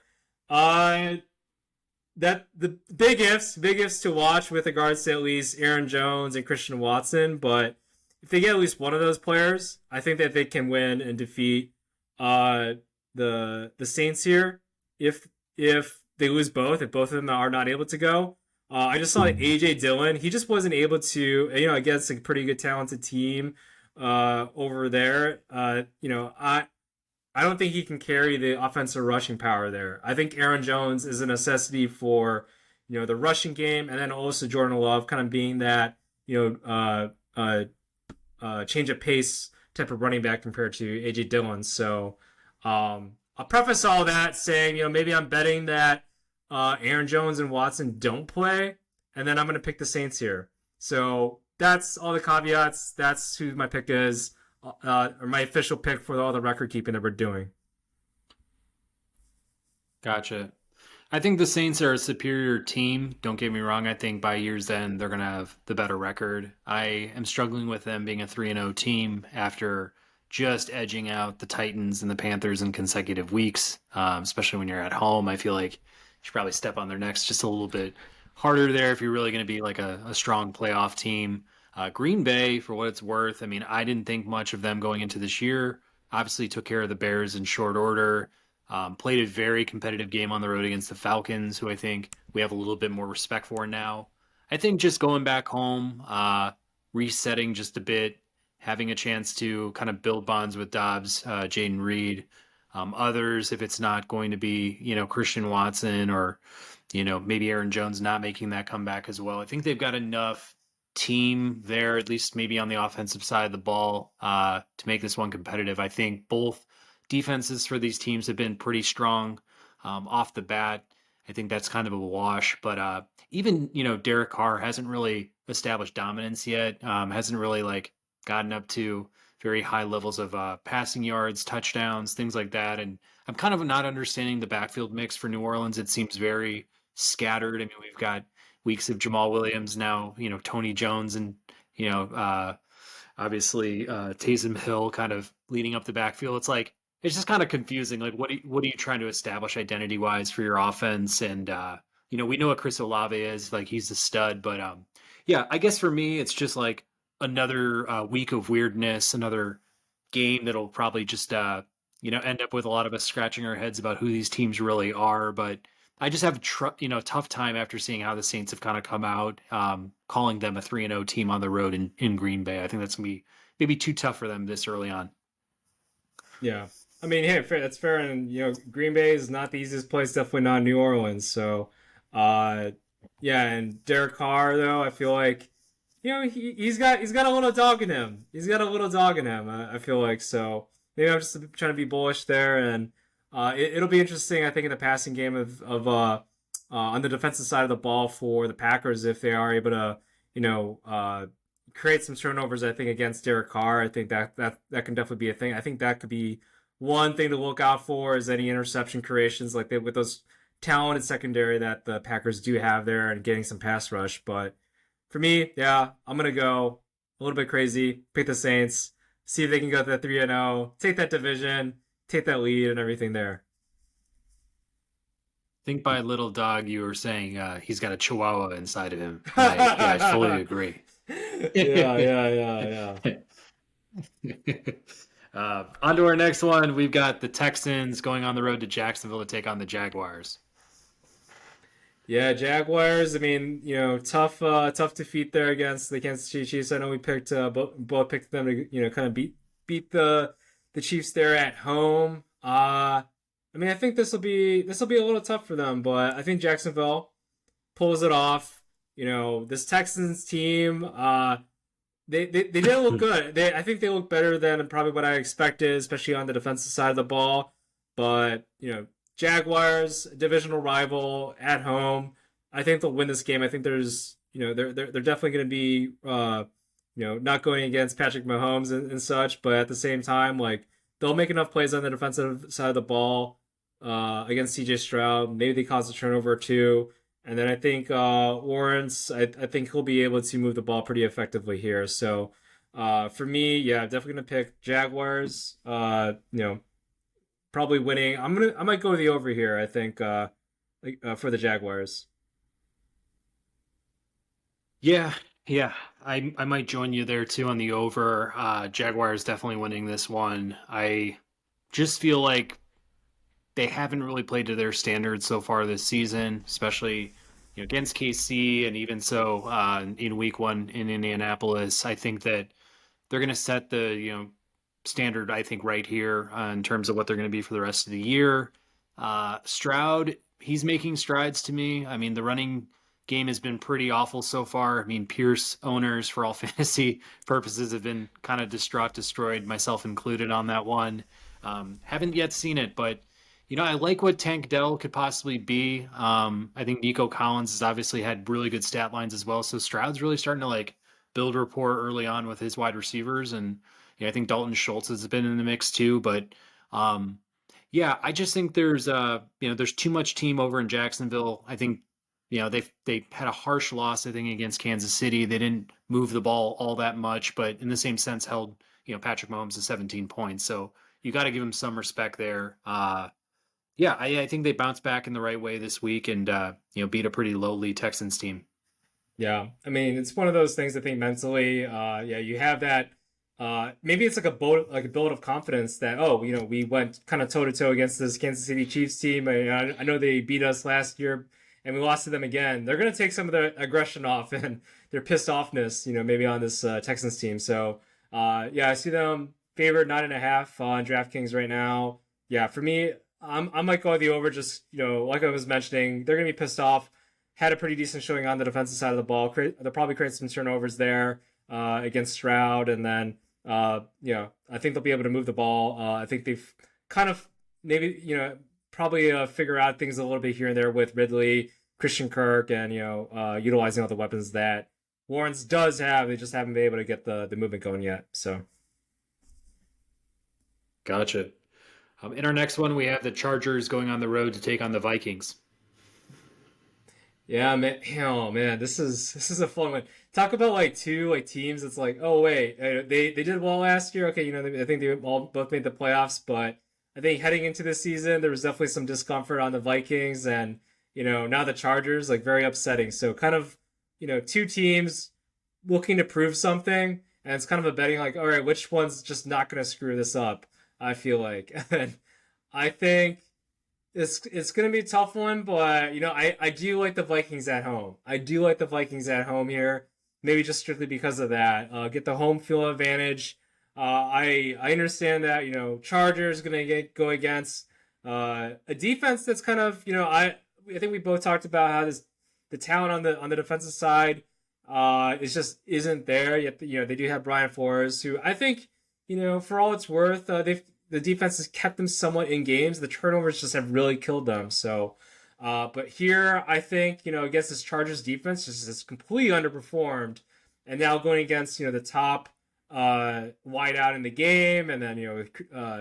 that the big ifs to watch with regards to at least Aaron Jones and Christian Watson. But if they get at least one of those players, I think that they can win and defeat the Saints here. If they lose both, if both of them are not able to go, I just saw that AJ Dillon. He just wasn't able to, against a pretty good talented team over there. I don't think he can carry the offensive rushing power there. I think Aaron Jones is a necessity for, the rushing game, and then also Jordan Love kind of being that, change of pace type of running back compared to AJ Dillon. So I'll preface all that saying, maybe I'm betting that Aaron Jones and Watson don't play, and then I'm going to pick the Saints here. So that's all the caveats. That's who my pick is. Or my official pick for all the record keeping that we're doing. Gotcha. I think the Saints are a superior team. Don't get me wrong. I think by year's end, they're going to have the better record. I am struggling with them being a 3-0 team after just edging out the Titans and the Panthers in consecutive weeks, especially when you're at home. I feel like you should probably step on their necks just a little bit harder there if you're really going to be like a strong playoff team. Green Bay, for what it's worth, I mean, I didn't think much of them going into this year. Obviously took care of the Bears in short order. Played a very competitive game on the road against the Falcons, who I think we have a little bit more respect for now. I think just going back home, resetting just a bit, having a chance to kind of build bonds with Dobbs, Jaden Reed, others, if it's not going to be, Christian Watson or, maybe Aaron Jones not making that comeback as well. I think they've got enough team there, at least maybe on the offensive side of the ball, to make this one competitive. I think both defenses for these teams have been pretty strong off the bat. I think that's kind of a wash, but even, Derek Carr hasn't really established dominance yet, hasn't really gotten up to very high levels of passing yards, touchdowns, things like that. And I'm kind of not understanding the backfield mix for New Orleans. It seems very scattered. I mean, we've got weeks of Jamal Williams now, Tony Jones and, obviously Taysom Hill kind of leading up the backfield. It's just kind of confusing. What are you trying to establish identity wise for your offense? And, we know what Chris Olave is, he's a stud, but yeah, I guess for me, it's just another week of weirdness, another game that'll probably just, end up with a lot of us scratching our heads about who these teams really are. But I just have a tough time after seeing how the Saints have kind of come out, calling them a 3-0 team on the road in Green Bay. I think that's going to be maybe too tough for them this early on. Yeah. I mean, hey, that's fair. And, Green Bay is not the easiest place, definitely not New Orleans. So, yeah. And Derek Carr, though, I feel like, he's got a little dog in him. I feel like. So maybe I'm just trying to be bullish there. And, it'll be interesting, I think, in the passing game of on the defensive side of the ball for the Packers if they are able to, create some turnovers. I think against Derek Carr, I think that can definitely be a thing. I think that could be one thing to look out for is any interception creations with those talented secondary that the Packers do have there and getting some pass rush. But for me, yeah, I'm gonna go a little bit crazy, pick the Saints, see if they can go to that 3-0, take that division, take that lead and everything there. I think by little dog, you were saying he's got a chihuahua inside of him. I fully agree. Yeah. On to our next one. We've got the Texans going on the road to Jacksonville to take on the Jaguars. Yeah, Jaguars. I mean, tough defeat there against the Kansas City Chiefs. I know we picked both picked them to kind of beat the the Chiefs there at home. I mean, I think this will be a little tough for them, but I think Jacksonville pulls it off. This Texans team, they didn't look good. I think they look better than probably what I expected, especially on the defensive side of the ball. But Jaguars, divisional rival at home. I think they'll win this game. I think there's they're definitely going to be not going against Patrick Mahomes and such, but at the same time, like they'll make enough plays on the defensive side of the ball against CJ Stroud. Maybe they cause a turnover or two. And then I think Lawrence, I think he'll be able to move the ball pretty effectively here. So for me, yeah, I'm definitely gonna pick Jaguars. Probably winning. I might go with the over here. I think for the Jaguars. Yeah, yeah. I might join you there too on the over. Jaguars definitely winning this one. I just feel like they haven't really played to their standards so far this season, especially against KC and even so in Week 1 in Indianapolis. I think that they're going to set the standard. I think right here in terms of what they're going to be for the rest of the year. Stroud, he's making strides to me. I mean, the running game has been pretty awful so far. I mean, Pierce owners for all fantasy purposes have been kind of destroyed, myself included on that one. Haven't yet seen it, but I like what Tank Dell could possibly be. I think Nico Collins has obviously had really good stat lines as well. So Stroud's really starting to build rapport early on with his wide receivers. And I think Dalton Schultz has been in the mix too. But yeah, I just think there's there's too much team over in Jacksonville. I think they had a harsh loss, I think, against Kansas City. They didn't move the ball all that much, but in the same sense held Patrick Mahomes to 17 points. So you got to give him some respect there. Yeah, I think they bounced back in the right way this week and beat a pretty lowly Texans team. Yeah, I mean it's one of those things. I think mentally, yeah, you have that. Maybe it's like a build of confidence that we went kind of toe to toe against this Kansas City Chiefs team. I know they beat us last year and we lost to them again. They're gonna take some of the aggression off and their pissed offness, maybe on this Texans team. So yeah, I see them favored 9.5 on DraftKings right now. Yeah, for me. I might go with the over. Just like I was mentioning, they're gonna be pissed off. Had a pretty decent showing on the defensive side of the ball. They'll probably create some turnovers there against Stroud, and then I think they'll be able to move the ball. I think they've kind of maybe probably figure out things a little bit here and there with Ridley, Christian Kirk, and utilizing all the weapons that Lawrence does have. They just haven't been able to get the movement going yet. So, gotcha. In our next one, we have the Chargers going on the road to take on the Vikings. Yeah, man. Oh man, this is a fun one. Talk about two teams. It's oh wait, they did well last year. Okay, I think they all both made the playoffs, but I think heading into this season, there was definitely some discomfort on the Vikings, and now the Chargers, very upsetting. So kind of two teams looking to prove something, and it's kind of a betting all right, which one's just not going to screw this up. I feel like. And I think it's going to be a tough one, but I do like the Vikings at home. I do like the Vikings at home here, maybe just strictly because of that. Get the home field advantage. I understand that Chargers going to go against a defense that's kind of I think we both talked about how the talent on the defensive side is just isn't there yet. They do have Brian Flores, who I think for all it's worth, the defense has kept them somewhat in games. The turnovers just have really killed them. So, but here I think against this Chargers defense, just is completely underperformed, and now going against the top wideout in the game, and then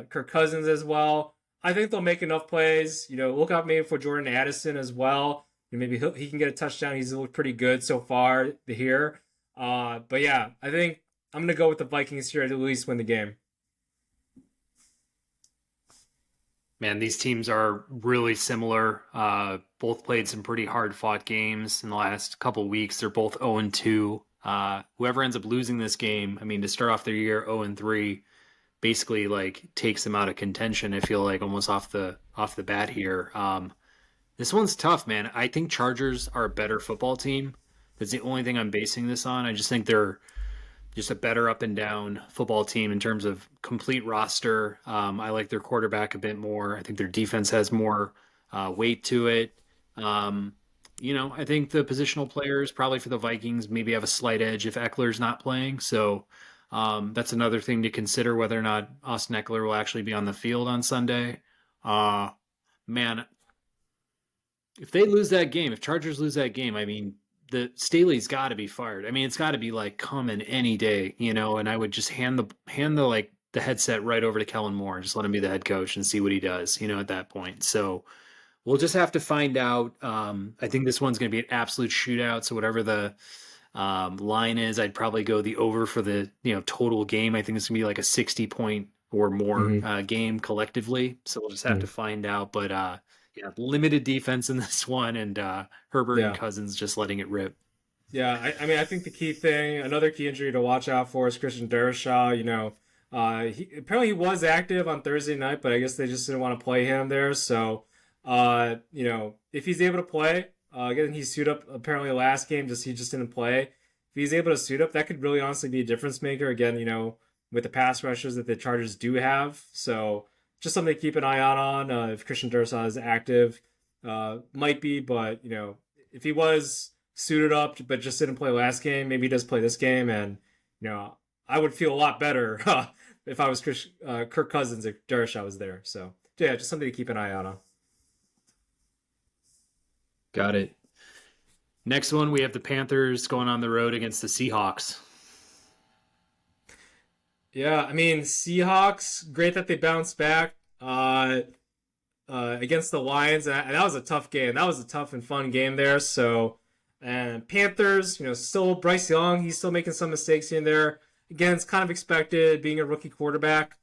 Kirk Cousins as well. I think they'll make enough plays. Look out maybe for Jordan Addison as well. Maybe he can get a touchdown. He's looked pretty good so far here. But yeah, I think I'm going to go with the Vikings here to at least win the game. Man, these teams are really similar. Both played some pretty hard-fought games in the last couple weeks. They're both 0-2. Whoever ends up losing this game, I mean, to start off their year 0-3, basically takes them out of contention. I feel like almost off the bat here. This one's tough, man. I think Chargers are a better football team. That's the only thing I'm basing this on. I just think they're just a better up and down football team in terms of complete roster. I like their quarterback a bit more. I think their defense has more weight to it. Um, I think the positional players probably for the Vikings maybe have a slight edge if Eckler's not playing. So that's another thing to consider whether or not Austin Eckler will actually be on the field on Sunday. Uh, Man, if they lose that game, if Chargers lose that game, I mean, the Staley's got to be fired. I mean, it's got to be like coming any day, and I would just hand the like the headset right over to Kellen Moore, just let him be the head coach and see what he does, at that point. So we'll just have to find out. I think this one's going to be an absolute shootout. So whatever the line is, I'd probably go the over for the total game. I think it's going to be like a 60-point or more Mm-hmm. game collectively. So we'll just have to find out. But yeah, limited defense in this one, and Herbert and Yeah. Cousins just letting it rip. Yeah, I mean, I think the key thing, another key injury to watch out for is Christian Derishaw. Apparently he was active on Thursday night, but I guess they just didn't want to play him there. So, if he's able to play, again, he suited up apparently last game, he just didn't play. If he's able to suit up, that could really honestly be a difference maker. Again, with the pass rushers that the Chargers do have. So, just something to keep an eye out on. If Christian Derishaw is active, might be, but if he was suited up but just didn't play last game, maybe he does play this game, and I would feel a lot better if I was Kirk Cousins if Derishaw was there. So yeah, just something to keep an eye out on. Got it. Next one, we have the Panthers going on the road against the Seahawks. Yeah, I mean, Seahawks, great that they bounced back against the Lions, and that was a tough game. That was a tough and fun game there. So, and Panthers, still Bryce Young, he's still making some mistakes here and there. Again, it's kind of expected being a rookie quarterback.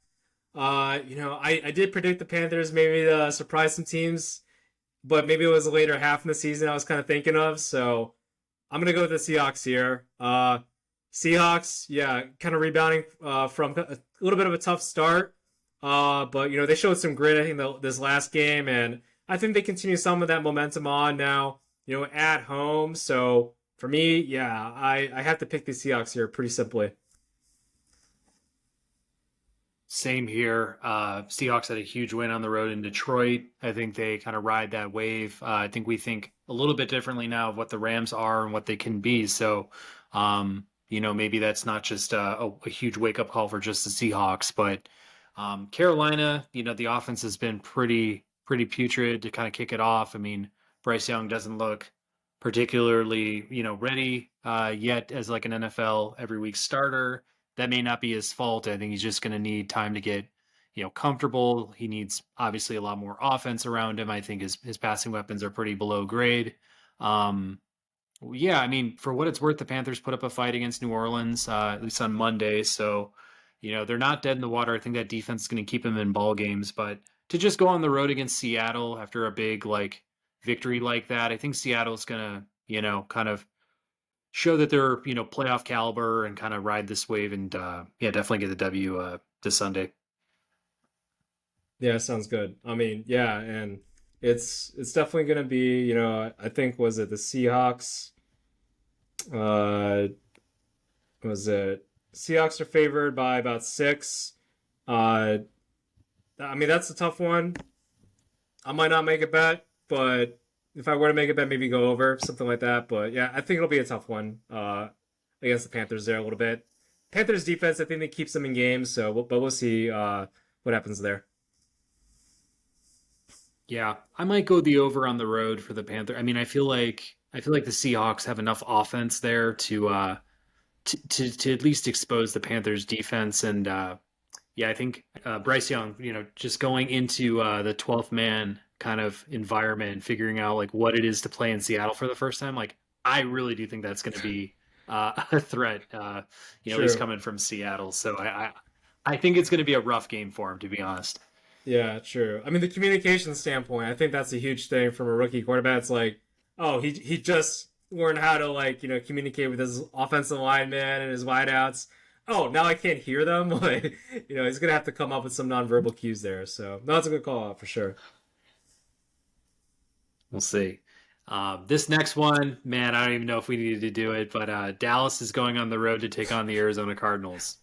I did predict the Panthers maybe to surprise some teams, but maybe it was a later half in the season I was kind of thinking of. So I'm gonna go with the Seahawks here. Seahawks, yeah, kind of rebounding from a little bit of a tough start, but they showed some grit I think this last game, and I think they continue some of that momentum on now. At home. So for me, yeah, I have to pick the Seahawks here pretty simply. Same here. Seahawks had a huge win on the road in Detroit. I think they kind of ride that wave. I think we think a little bit differently now of what the Rams are and what they can be. So, maybe that's not just a huge wake up call for just the Seahawks, but Carolina, the offense has been pretty putrid to kind of kick it off. I mean, Bryce Young doesn't look particularly, ready yet as like an NFL every week starter. That may not be his fault. I think he's just going to need time to get, comfortable. He needs obviously a lot more offense around him. I think his passing weapons are pretty below grade. Um, yeah, I mean, for what it's worth, the Panthers put up a fight against New Orleans, at least on Monday. So, they're not dead in the water. I think that defense is going to keep them in ball games. But to just go on the road against Seattle after a big like victory like that, I think Seattle's going to, kind of show that they're, playoff caliber and kind of ride this wave and, yeah, definitely get the W this Sunday. Yeah, sounds good. I mean, yeah, and it's definitely gonna be, I think was it the Seahawks? Uh, was it Seahawks are favored by about 6. Uh, I mean that's a tough one. I might not make a bet, but if I were to make a bet, maybe go over something like that. But yeah, I think it'll be a tough one against the Panthers there a little bit. Panthers defense, I think they keeps them in games, so but we'll see what happens there. Yeah, I might go the over on the road for the Panther. I mean, I feel like the Seahawks have enough offense there to at least expose the Panthers defense and yeah, I think Bryce Young, just going into the 12th man kind of environment and figuring out like what it is to play in Seattle for the first time, like I really do think that's going to be a threat, at least True. coming from Seattle. So I think it's going to be a rough game for him, to be honest. Yeah, true. I mean, the communication standpoint, I think that's a huge thing from a rookie quarterback. It's like, oh, he just learned how to like communicate with his offensive lineman and his wideouts. Oh, now I can't hear them. Like, he's gonna have to come up with some nonverbal cues there. So, no, that's a good call out for sure. We'll see. This next one, man, I don't even know if we needed to do it, but Dallas is going on the road to take on the Arizona Cardinals.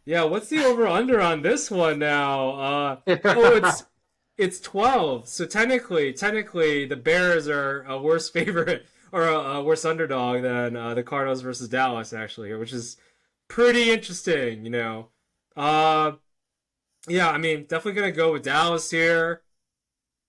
Yeah, what's the over under on this one now? Oh, it's 12. So technically, the Bears are a worse favorite or a worse underdog than the Cardinals versus Dallas actually here, which is pretty interesting. Uh, yeah, I mean, definitely gonna go with Dallas here.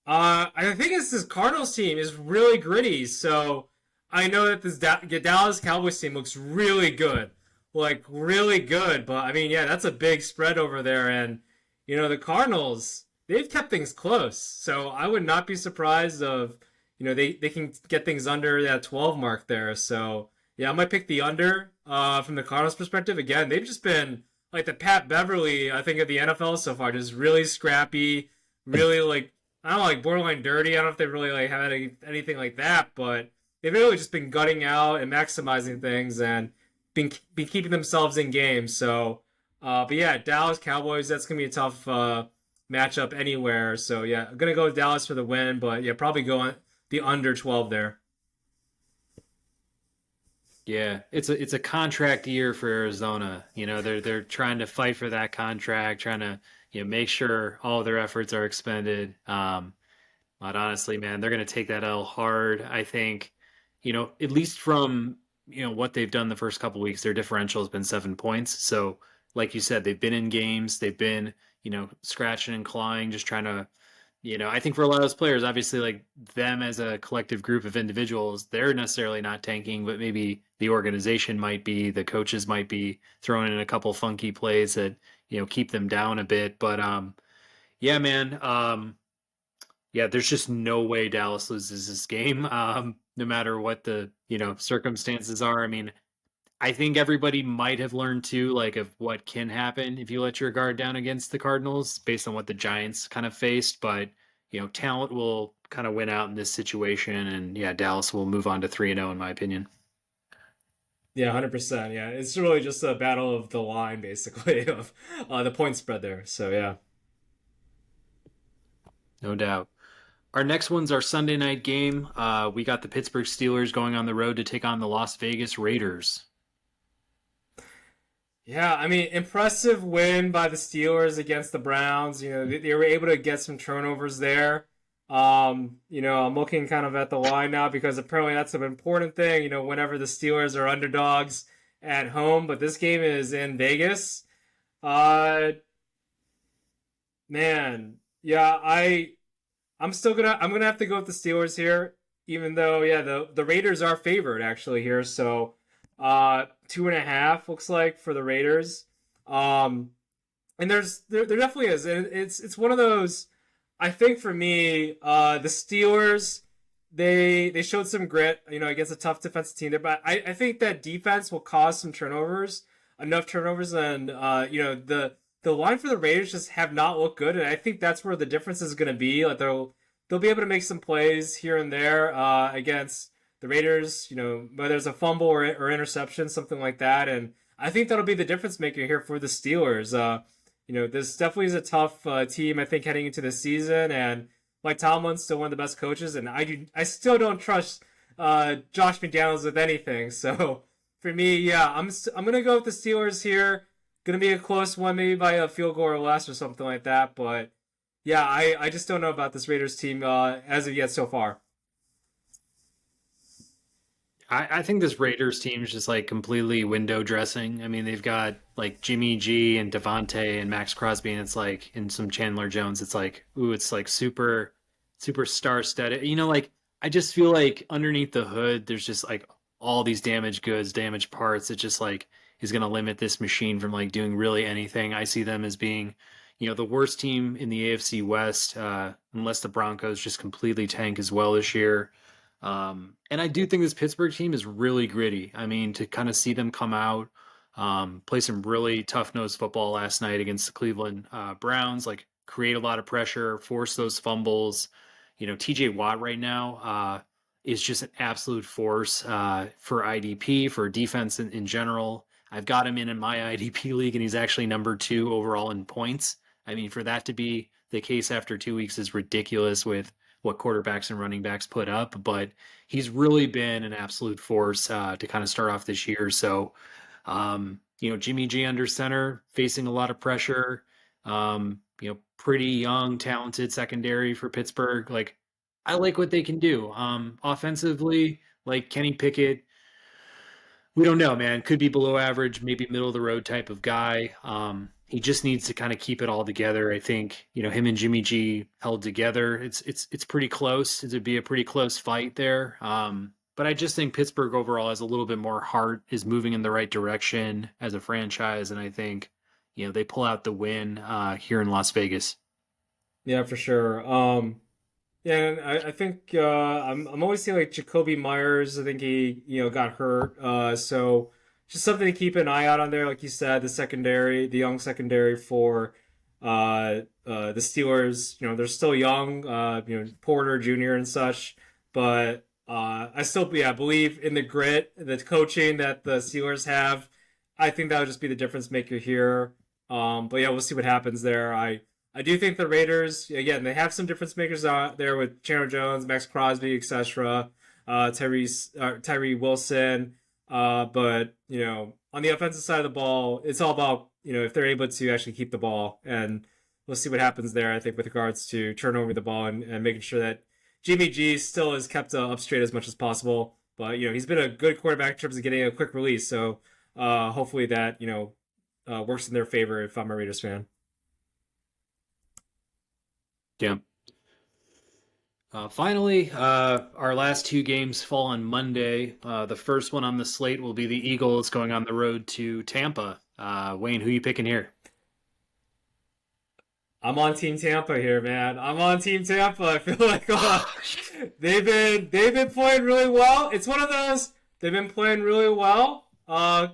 I think this Cardinals team is really gritty. So I know that this Dallas Cowboys team looks really good, like really good. But I mean, yeah, that's a big spread over there, and the Cardinals they've kept things close. So I would not be surprised of they can get things under that 12 mark there. So yeah, I might pick the under from the Cardinals perspective. Again, they've just been like the Pat Beverly, I think, of the NFL so far, just really scrappy, really like I don't know, like borderline dirty. I don't know if they really like had anything like that, but they've really just been gutting out and maximizing things and been keeping themselves in games. So, but yeah, Dallas Cowboys. That's gonna be a tough matchup anywhere. So yeah, I'm gonna go with Dallas for the win, but yeah, probably go on the under 12 there. Yeah, it's a contract year for Arizona. They're trying to fight for that contract, trying to make sure all their efforts are expended. But honestly, man, they're going to take that L hard. I think, at least from what they've done the first couple weeks, their differential has been 7 points. So, like you said, they've been in games, they've been scratching and clawing, just trying to I think for a lot of those players, obviously, like them as a collective group of individuals, they're necessarily not tanking, but maybe the organization might be, the coaches might be throwing in a couple funky plays that, keep them down a bit. But yeah, man, yeah, there's just no way Dallas loses this game, no matter what the, circumstances are. I mean, I think everybody might have learned too, like of what can happen if you let your guard down against the Cardinals, based on what the Giants kind of faced. But talent will kind of win out in this situation, and yeah, Dallas will move on to 3-0 in my opinion. Yeah, 100%. Yeah, it's really just a battle of the line, basically, of the point spread there. So yeah. No doubt. Our next one's our Sunday night game. We got the Pittsburgh Steelers going on the road to take on the Las Vegas Raiders. Yeah, I mean, impressive win by the Steelers against the Browns. They were able to get some turnovers there. I'm looking kind of at the line now because apparently that's an important thing, whenever the Steelers are underdogs at home, but this game is in Vegas. Uh, man, yeah, I'm gonna have to go with the Steelers here, even though yeah the Raiders are favored actually here. So 2.5 looks like for the Raiders. Um, and there definitely is. And it's one of those. I think for me, the Steelers they showed some grit, against a tough defensive team there. But I think that defense will cause some turnovers, enough turnovers, and the line for the Raiders just have not looked good, and I think that's where the difference is going to be. Like they'll be able to make some plays here and there against the Raiders. Whether it's a fumble or interception, something like that, and I think that'll be the difference maker here for the Steelers. This definitely is a tough team, I think, heading into the season, and Mike Tomlin's still one of the best coaches, and I still don't trust Josh McDaniels with anything. So for me, yeah, I'm gonna go with the Steelers here. Gonna be a close one, maybe by a field goal or less or something like that. But yeah, I just don't know about this Raiders team as of yet so far. I think this Raiders team is just like completely window dressing. I mean, they've got like Jimmy G and Devontae and Max Crosby, and it's like, and some Chandler Jones. It's like, ooh, it's like super star studded. Like I just feel like underneath the hood, there's just like all these damaged goods, damaged parts. It just like is going to limit this machine from like doing really anything. I see them as being, the worst team in the AFC West, unless the Broncos just completely tank as well this year. And I do think this Pittsburgh team is really gritty. I mean, to kind of see them come out, play some really tough nosed football last night against the Cleveland Browns, like create a lot of pressure, force those fumbles. TJ Watt right now is just an absolute force for IDP, for defense in general. I've got him in my IDP league, and he's actually number 2 overall in points. I mean, for that to be the case after 2 weeks is ridiculous with what quarterbacks and running backs put up, but he's really been an absolute force to kind of start off this year. So, Jimmy G under center, facing a lot of pressure. Pretty young, talented secondary for Pittsburgh. Like, I like what they can do. Offensively, like Kenny Pickett, we don't know, man. Could be below average, maybe middle of the road type of guy. He just needs to kind of keep it all together. I think, him and Jimmy G held together. It's pretty close. It'd be a pretty close fight there. But I just think Pittsburgh overall has a little bit more heart, is moving in the right direction as a franchise, and I think, they pull out the win here in Las Vegas. Yeah, for sure. Yeah, and I think I'm always seeing like Jacoby Myers. I think he got hurt. So just something to keep an eye out on there, like you said, the young secondary for the Steelers. They're still young. Porter Jr. and such, but I still believe in the grit, the coaching that the Steelers have. I think that would just be the difference maker here. But yeah, we'll see what happens there. I do think the Raiders, again, they have some difference makers out there with Chandler Jones, Max Crosby, etc. Tyree Wilson. But on the offensive side of the ball, it's all about if they're able to actually keep the ball, and we'll see what happens there. I think with regards to turnover the ball and making sure that Jimmy G still is kept up straight as much as possible. But he's been a good quarterback in terms of getting a quick release. So hopefully that works in their favor if I'm a Raiders fan. Yeah. Finally, our last two games fall on Monday. The first one on the slate will be the Eagles going on the road to Tampa. Wayne, who are you picking here? I'm on Team Tampa here, man. I'm on Team Tampa. I feel like they've been playing really well. It's one of those, they've been playing really well. As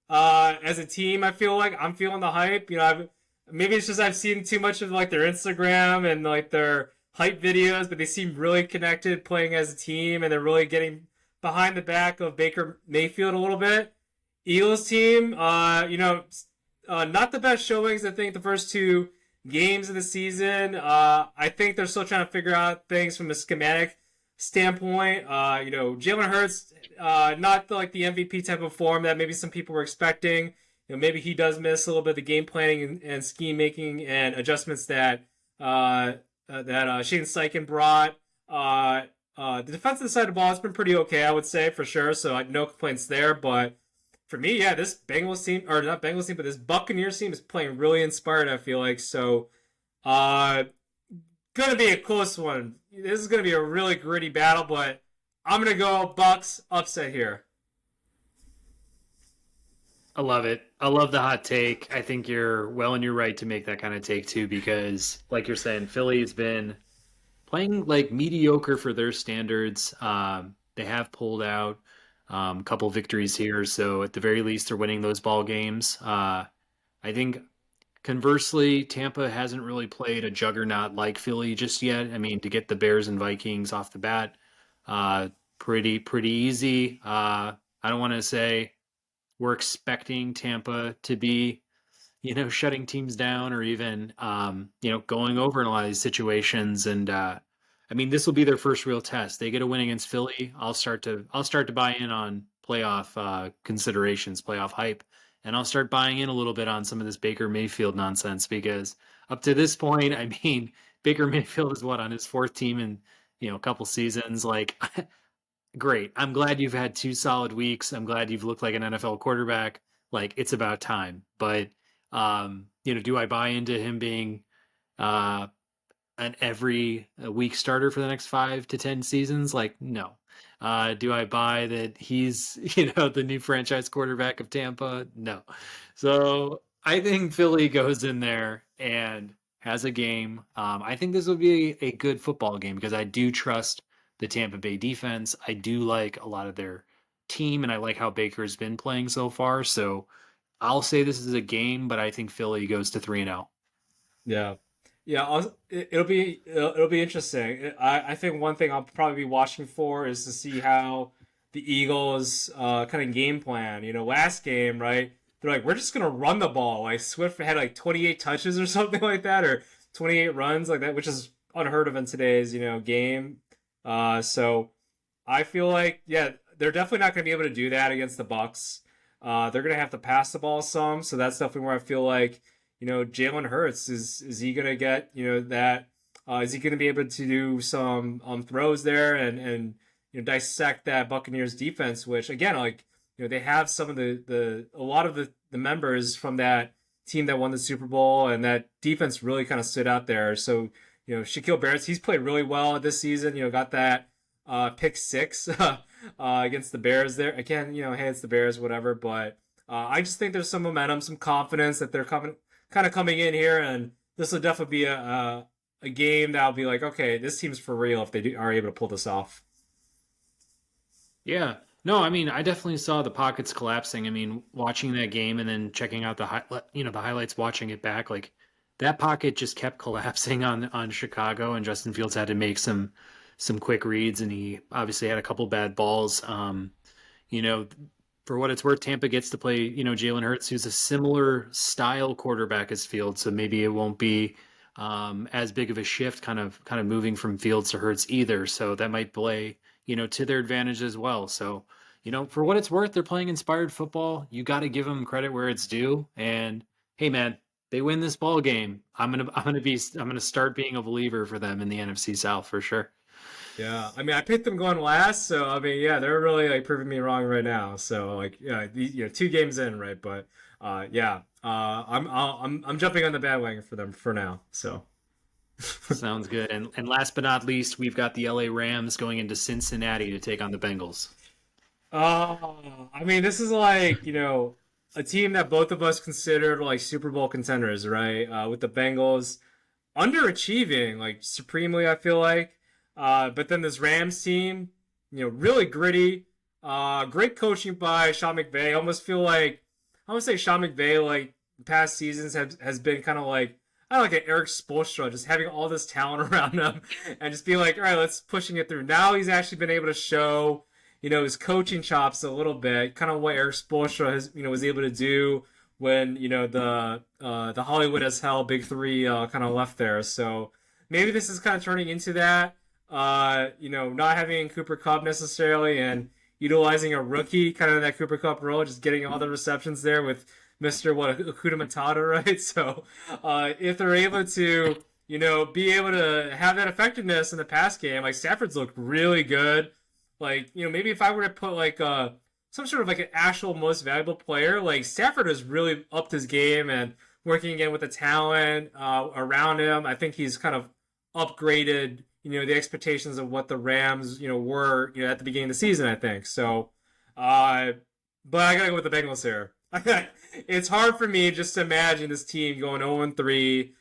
a team, I feel like I'm feeling the hype. Maybe it's just I've seen too much of like their Instagram and like their hype videos, but they seem really connected playing as a team, and they're really getting behind the back of Baker Mayfield a little bit. Eagles team, not the best showings. I think the first two games of the season. I think they're still trying to figure out things from a schematic standpoint. Jalen Hurts, not like the MVP type of form that maybe some people were expecting. Maybe he does miss a little bit of the game planning and scheme making and adjustments that Shane Steichen brought. The defensive side of the ball has been pretty okay, I would say, for sure. So no complaints there. But for me, yeah, this Bengals team, or not Bengals team, but this Buccaneers team is playing really inspired, I feel like. So gonna be a close one. This is gonna be a really gritty battle, but I'm gonna go Bucs upset here. I love it. I love the hot take. I think you're well in your right to make that kind of take too, because like you're saying, Philly's been playing like mediocre for their standards. They have pulled out a couple victories here, so at the very least they're winning those ball games. I think conversely, Tampa hasn't really played a juggernaut like Philly just yet. I mean, to get the Bears and Vikings off the bat, pretty easy. I don't want to say we're expecting Tampa to be, shutting teams down or even, going over in a lot of these situations. And this will be their first real test. They get a win against Philly. I'll start to buy in on playoff considerations, playoff hype, and I'll start buying in a little bit on some of this Baker Mayfield nonsense, because up to this point, Baker Mayfield is on his fourth team in, a couple seasons. Like, great. I'm glad you've had 2 solid weeks. I'm glad you've looked like an NFL quarterback. Like, it's about time. But, do I buy into him being an every week starter for the next 5 to 10 seasons? Like, no. Do I buy that he's, the new franchise quarterback of Tampa? No. So I think Philly goes in there and has a game. I think this will be a good football game because I do trust the Tampa Bay defense. I do like a lot of their team, and I like how Baker's been playing so far. So I'll say this is a game, but I think Philly goes to 3-0. Yeah. Yeah, it'll be interesting. I think one thing I'll probably be watching for is to see how the Eagles kind of game plan. Last game, right? They're like, we're just gonna run the ball. Like Swift had like 28 touches or something like that, or 28 runs like that, which is unheard of in today's game. So I feel like they're definitely not going to be able to do that against the Bucs. They're going to have to pass the ball some, so that's definitely where I feel like Jalen Hurts is he going to get that is he going to be able to do some throws there and dissect that Buccaneers defense, which again, like they have some of a lot of the members from that team that won the Super Bowl, and that defense really kind of stood out there. So Shaquille Barrett's he's played really well this season. Got that pick six against the Bears there. Again, hey, it's the Bears, whatever. But I just think there's some momentum, some confidence that they're coming in here, and this will definitely be a game that'll be like, okay, this team's for real if they are able to pull this off. Yeah. No, I mean, I definitely saw the pockets collapsing. I mean, watching that game and then checking out the highlights, watching it back, like that pocket just kept collapsing on Chicago, and Justin Fields had to make some quick reads, and he obviously had a couple bad balls. You know, for what it's worth, Tampa gets to play, Jalen Hurts, who's a similar style quarterback as Fields, so maybe it won't be as big of a shift, kind of moving from Fields to Hurts either. So that might play, to their advantage as well. So, for what it's worth, they're playing inspired football. You got to give them credit where it's due. And hey, man, they win this ball game, I'm gonna start being a believer for them in the NFC South for sure. Yeah, I mean, I picked them going last, so I mean, yeah, they're really like proving me wrong right now. So like, yeah, 2 games in, right? But yeah, I'm jumping on the bandwagon for them for now. So Sounds good. And last but not least, we've got the LA Rams going into Cincinnati to take on the Bengals. I mean, this is like a team that both of us considered like Super Bowl contenders, right? With the Bengals underachieving like supremely, I feel like. But then this Rams team, really gritty. Great coaching by Sean McVay. I almost feel like I would say Sean McVay like past seasons has been kind of like I don't know, like an Eric Spoelstra, just having all this talent around him and just be like, all right, let's pushing it through. Now he's actually been able to show his coaching chops a little bit, kind of what Eric Spoelstra has was able to do when the Hollywood as hell big three kind of left there. So maybe this is kind of turning into that. Not having Cooper Kupp necessarily and utilizing a rookie kind of in that Cooper Kupp role, just getting all the receptions there with Mr. Akuda Matata, right? So if they're able to, be able to have that effectiveness in the pass game, like Stafford's looked really good. Like, maybe if I were to put like some sort of like an actual most valuable player, like Stafford has really upped his game and working again with the talent around him. I think he's kind of upgraded the expectations of what the Rams, were, at the beginning of the season, I think. So, but I gotta go with the Bengals here. It's hard for me just to imagine this team going 0-3,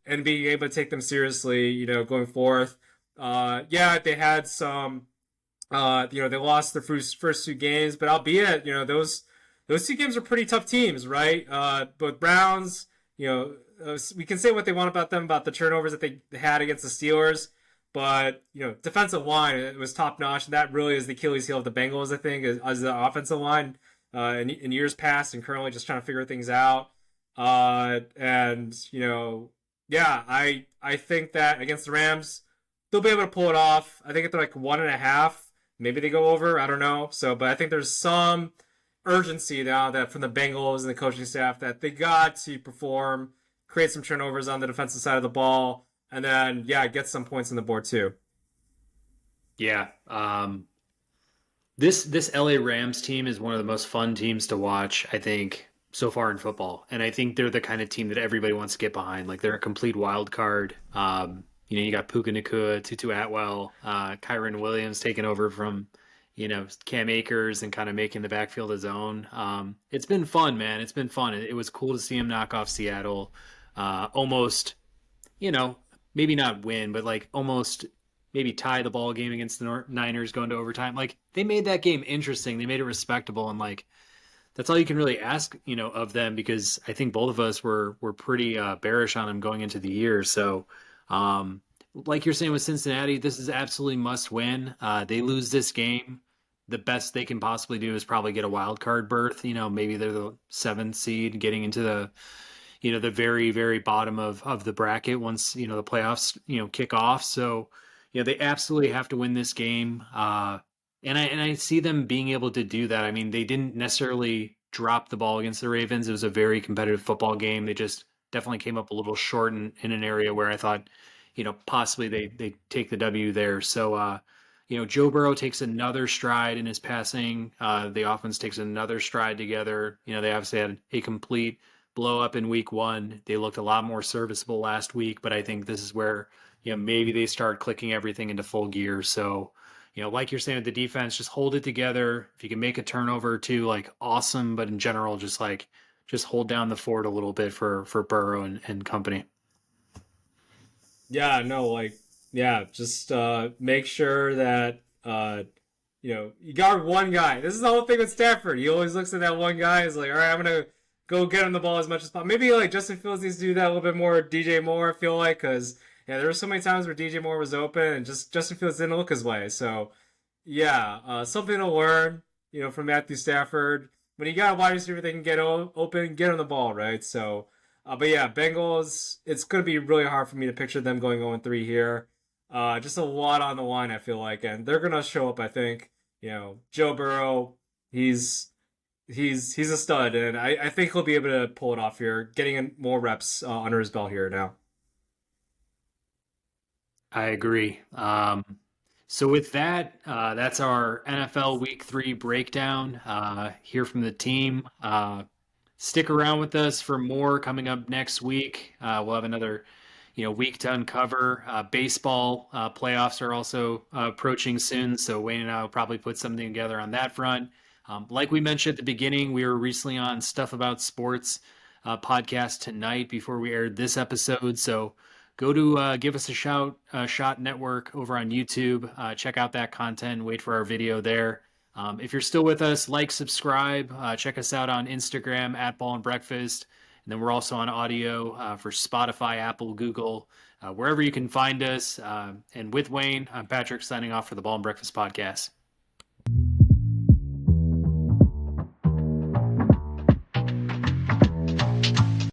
and being able to take them seriously, going forth. Yeah, they had some, they lost their first 2 games, but albeit, those 2 games are pretty tough teams, right? Both Browns, we can say what they want about them, about the turnovers that they had against the Steelers, but defensive line, it was top notch, and that really is the Achilles heel of the Bengals, I think, as the offensive line in years past and currently just trying to figure things out. And yeah, I think that against the Rams, they'll be able to pull it off. I think if they're like 1.5, maybe they go over. I don't know. So, but I think there's some urgency now that from the Bengals and the coaching staff that they got to perform, create some turnovers on the defensive side of the ball, and then get some points on the board too. Yeah. This LA Rams team is one of the most fun teams to watch, I think, so far in football. And I think they're the kind of team that everybody wants to get behind. Like they're a complete wild card. You got Puka Nacua, Tutu Atwell, Kyron Williams taking over from, Cam Akers and kind of making the backfield his own. It's been fun, man. It's been fun. It was cool to see him knock off Seattle. Almost, maybe not win, but like almost maybe tie the ball game against the Niners going to overtime. Like they made that game interesting. They made it respectable. And like, that's all you can really ask, of them, because I think both of us were pretty bearish on them going into the year. So, like you're saying with Cincinnati, this is absolutely must win. They lose this game, the best they can possibly do is probably get a wild card berth. Maybe they're the 7th seed getting into the, the very, very bottom of the bracket once, the playoffs, kick off. So, they absolutely have to win this game. And I see them being able to do that. I mean, they didn't necessarily drop the ball against the Ravens. It was a very competitive football game. They just definitely came up a little short in an area where I thought, possibly they take the W there. So, Joe Burrow takes another stride in his passing. The offense takes another stride together. They obviously had a complete blow up in week one. They looked a lot more serviceable last week, but I think this is where, maybe they start clicking everything into full gear. So, like you're saying with the defense, just hold it together. If you can make a turnover or two, like awesome. But in general, just hold down the fort a little bit for Burrow and company. Yeah, no, yeah, just make sure that you guard one guy. This is the whole thing with Stafford. He always looks at that one guy. He's like, all right, I'm gonna go get him the ball as much as possible. Maybe like Justin Fields needs to do that a little bit more. DJ Moore, I feel like, because yeah, there were so many times where DJ Moore was open and just Justin Fields didn't look his way. So yeah, something to learn, from Matthew Stafford. When you got a wide receiver that can get open, get him the ball, right? So, but yeah, Bengals. It's gonna be really hard for me to picture them going 0-3 here. Just a lot on the line, I feel like, and they're gonna show up. I think, Joe Burrow. He's a stud, and I think he'll be able to pull it off here, getting in more reps under his belt here now. I agree. So with that, that's our NFL Week 3 breakdown. Hear from the team. Stick around with us for more coming up next week. We'll have another, week to uncover. Baseball playoffs are also approaching soon, so Wayne and I will probably put something together on that front. Like we mentioned at the beginning, we were recently on Stuff About Sports podcast tonight before we aired this episode. So go to give us a shot network over on YouTube. Check out that content. Wait for our video there. If you're still with us, like, subscribe. Check us out on Instagram at Ball and Breakfast. And then we're also on audio for Spotify, Apple, Google, wherever you can find us. And with Wayne, I'm Patrick signing off for the Ball and Breakfast podcast.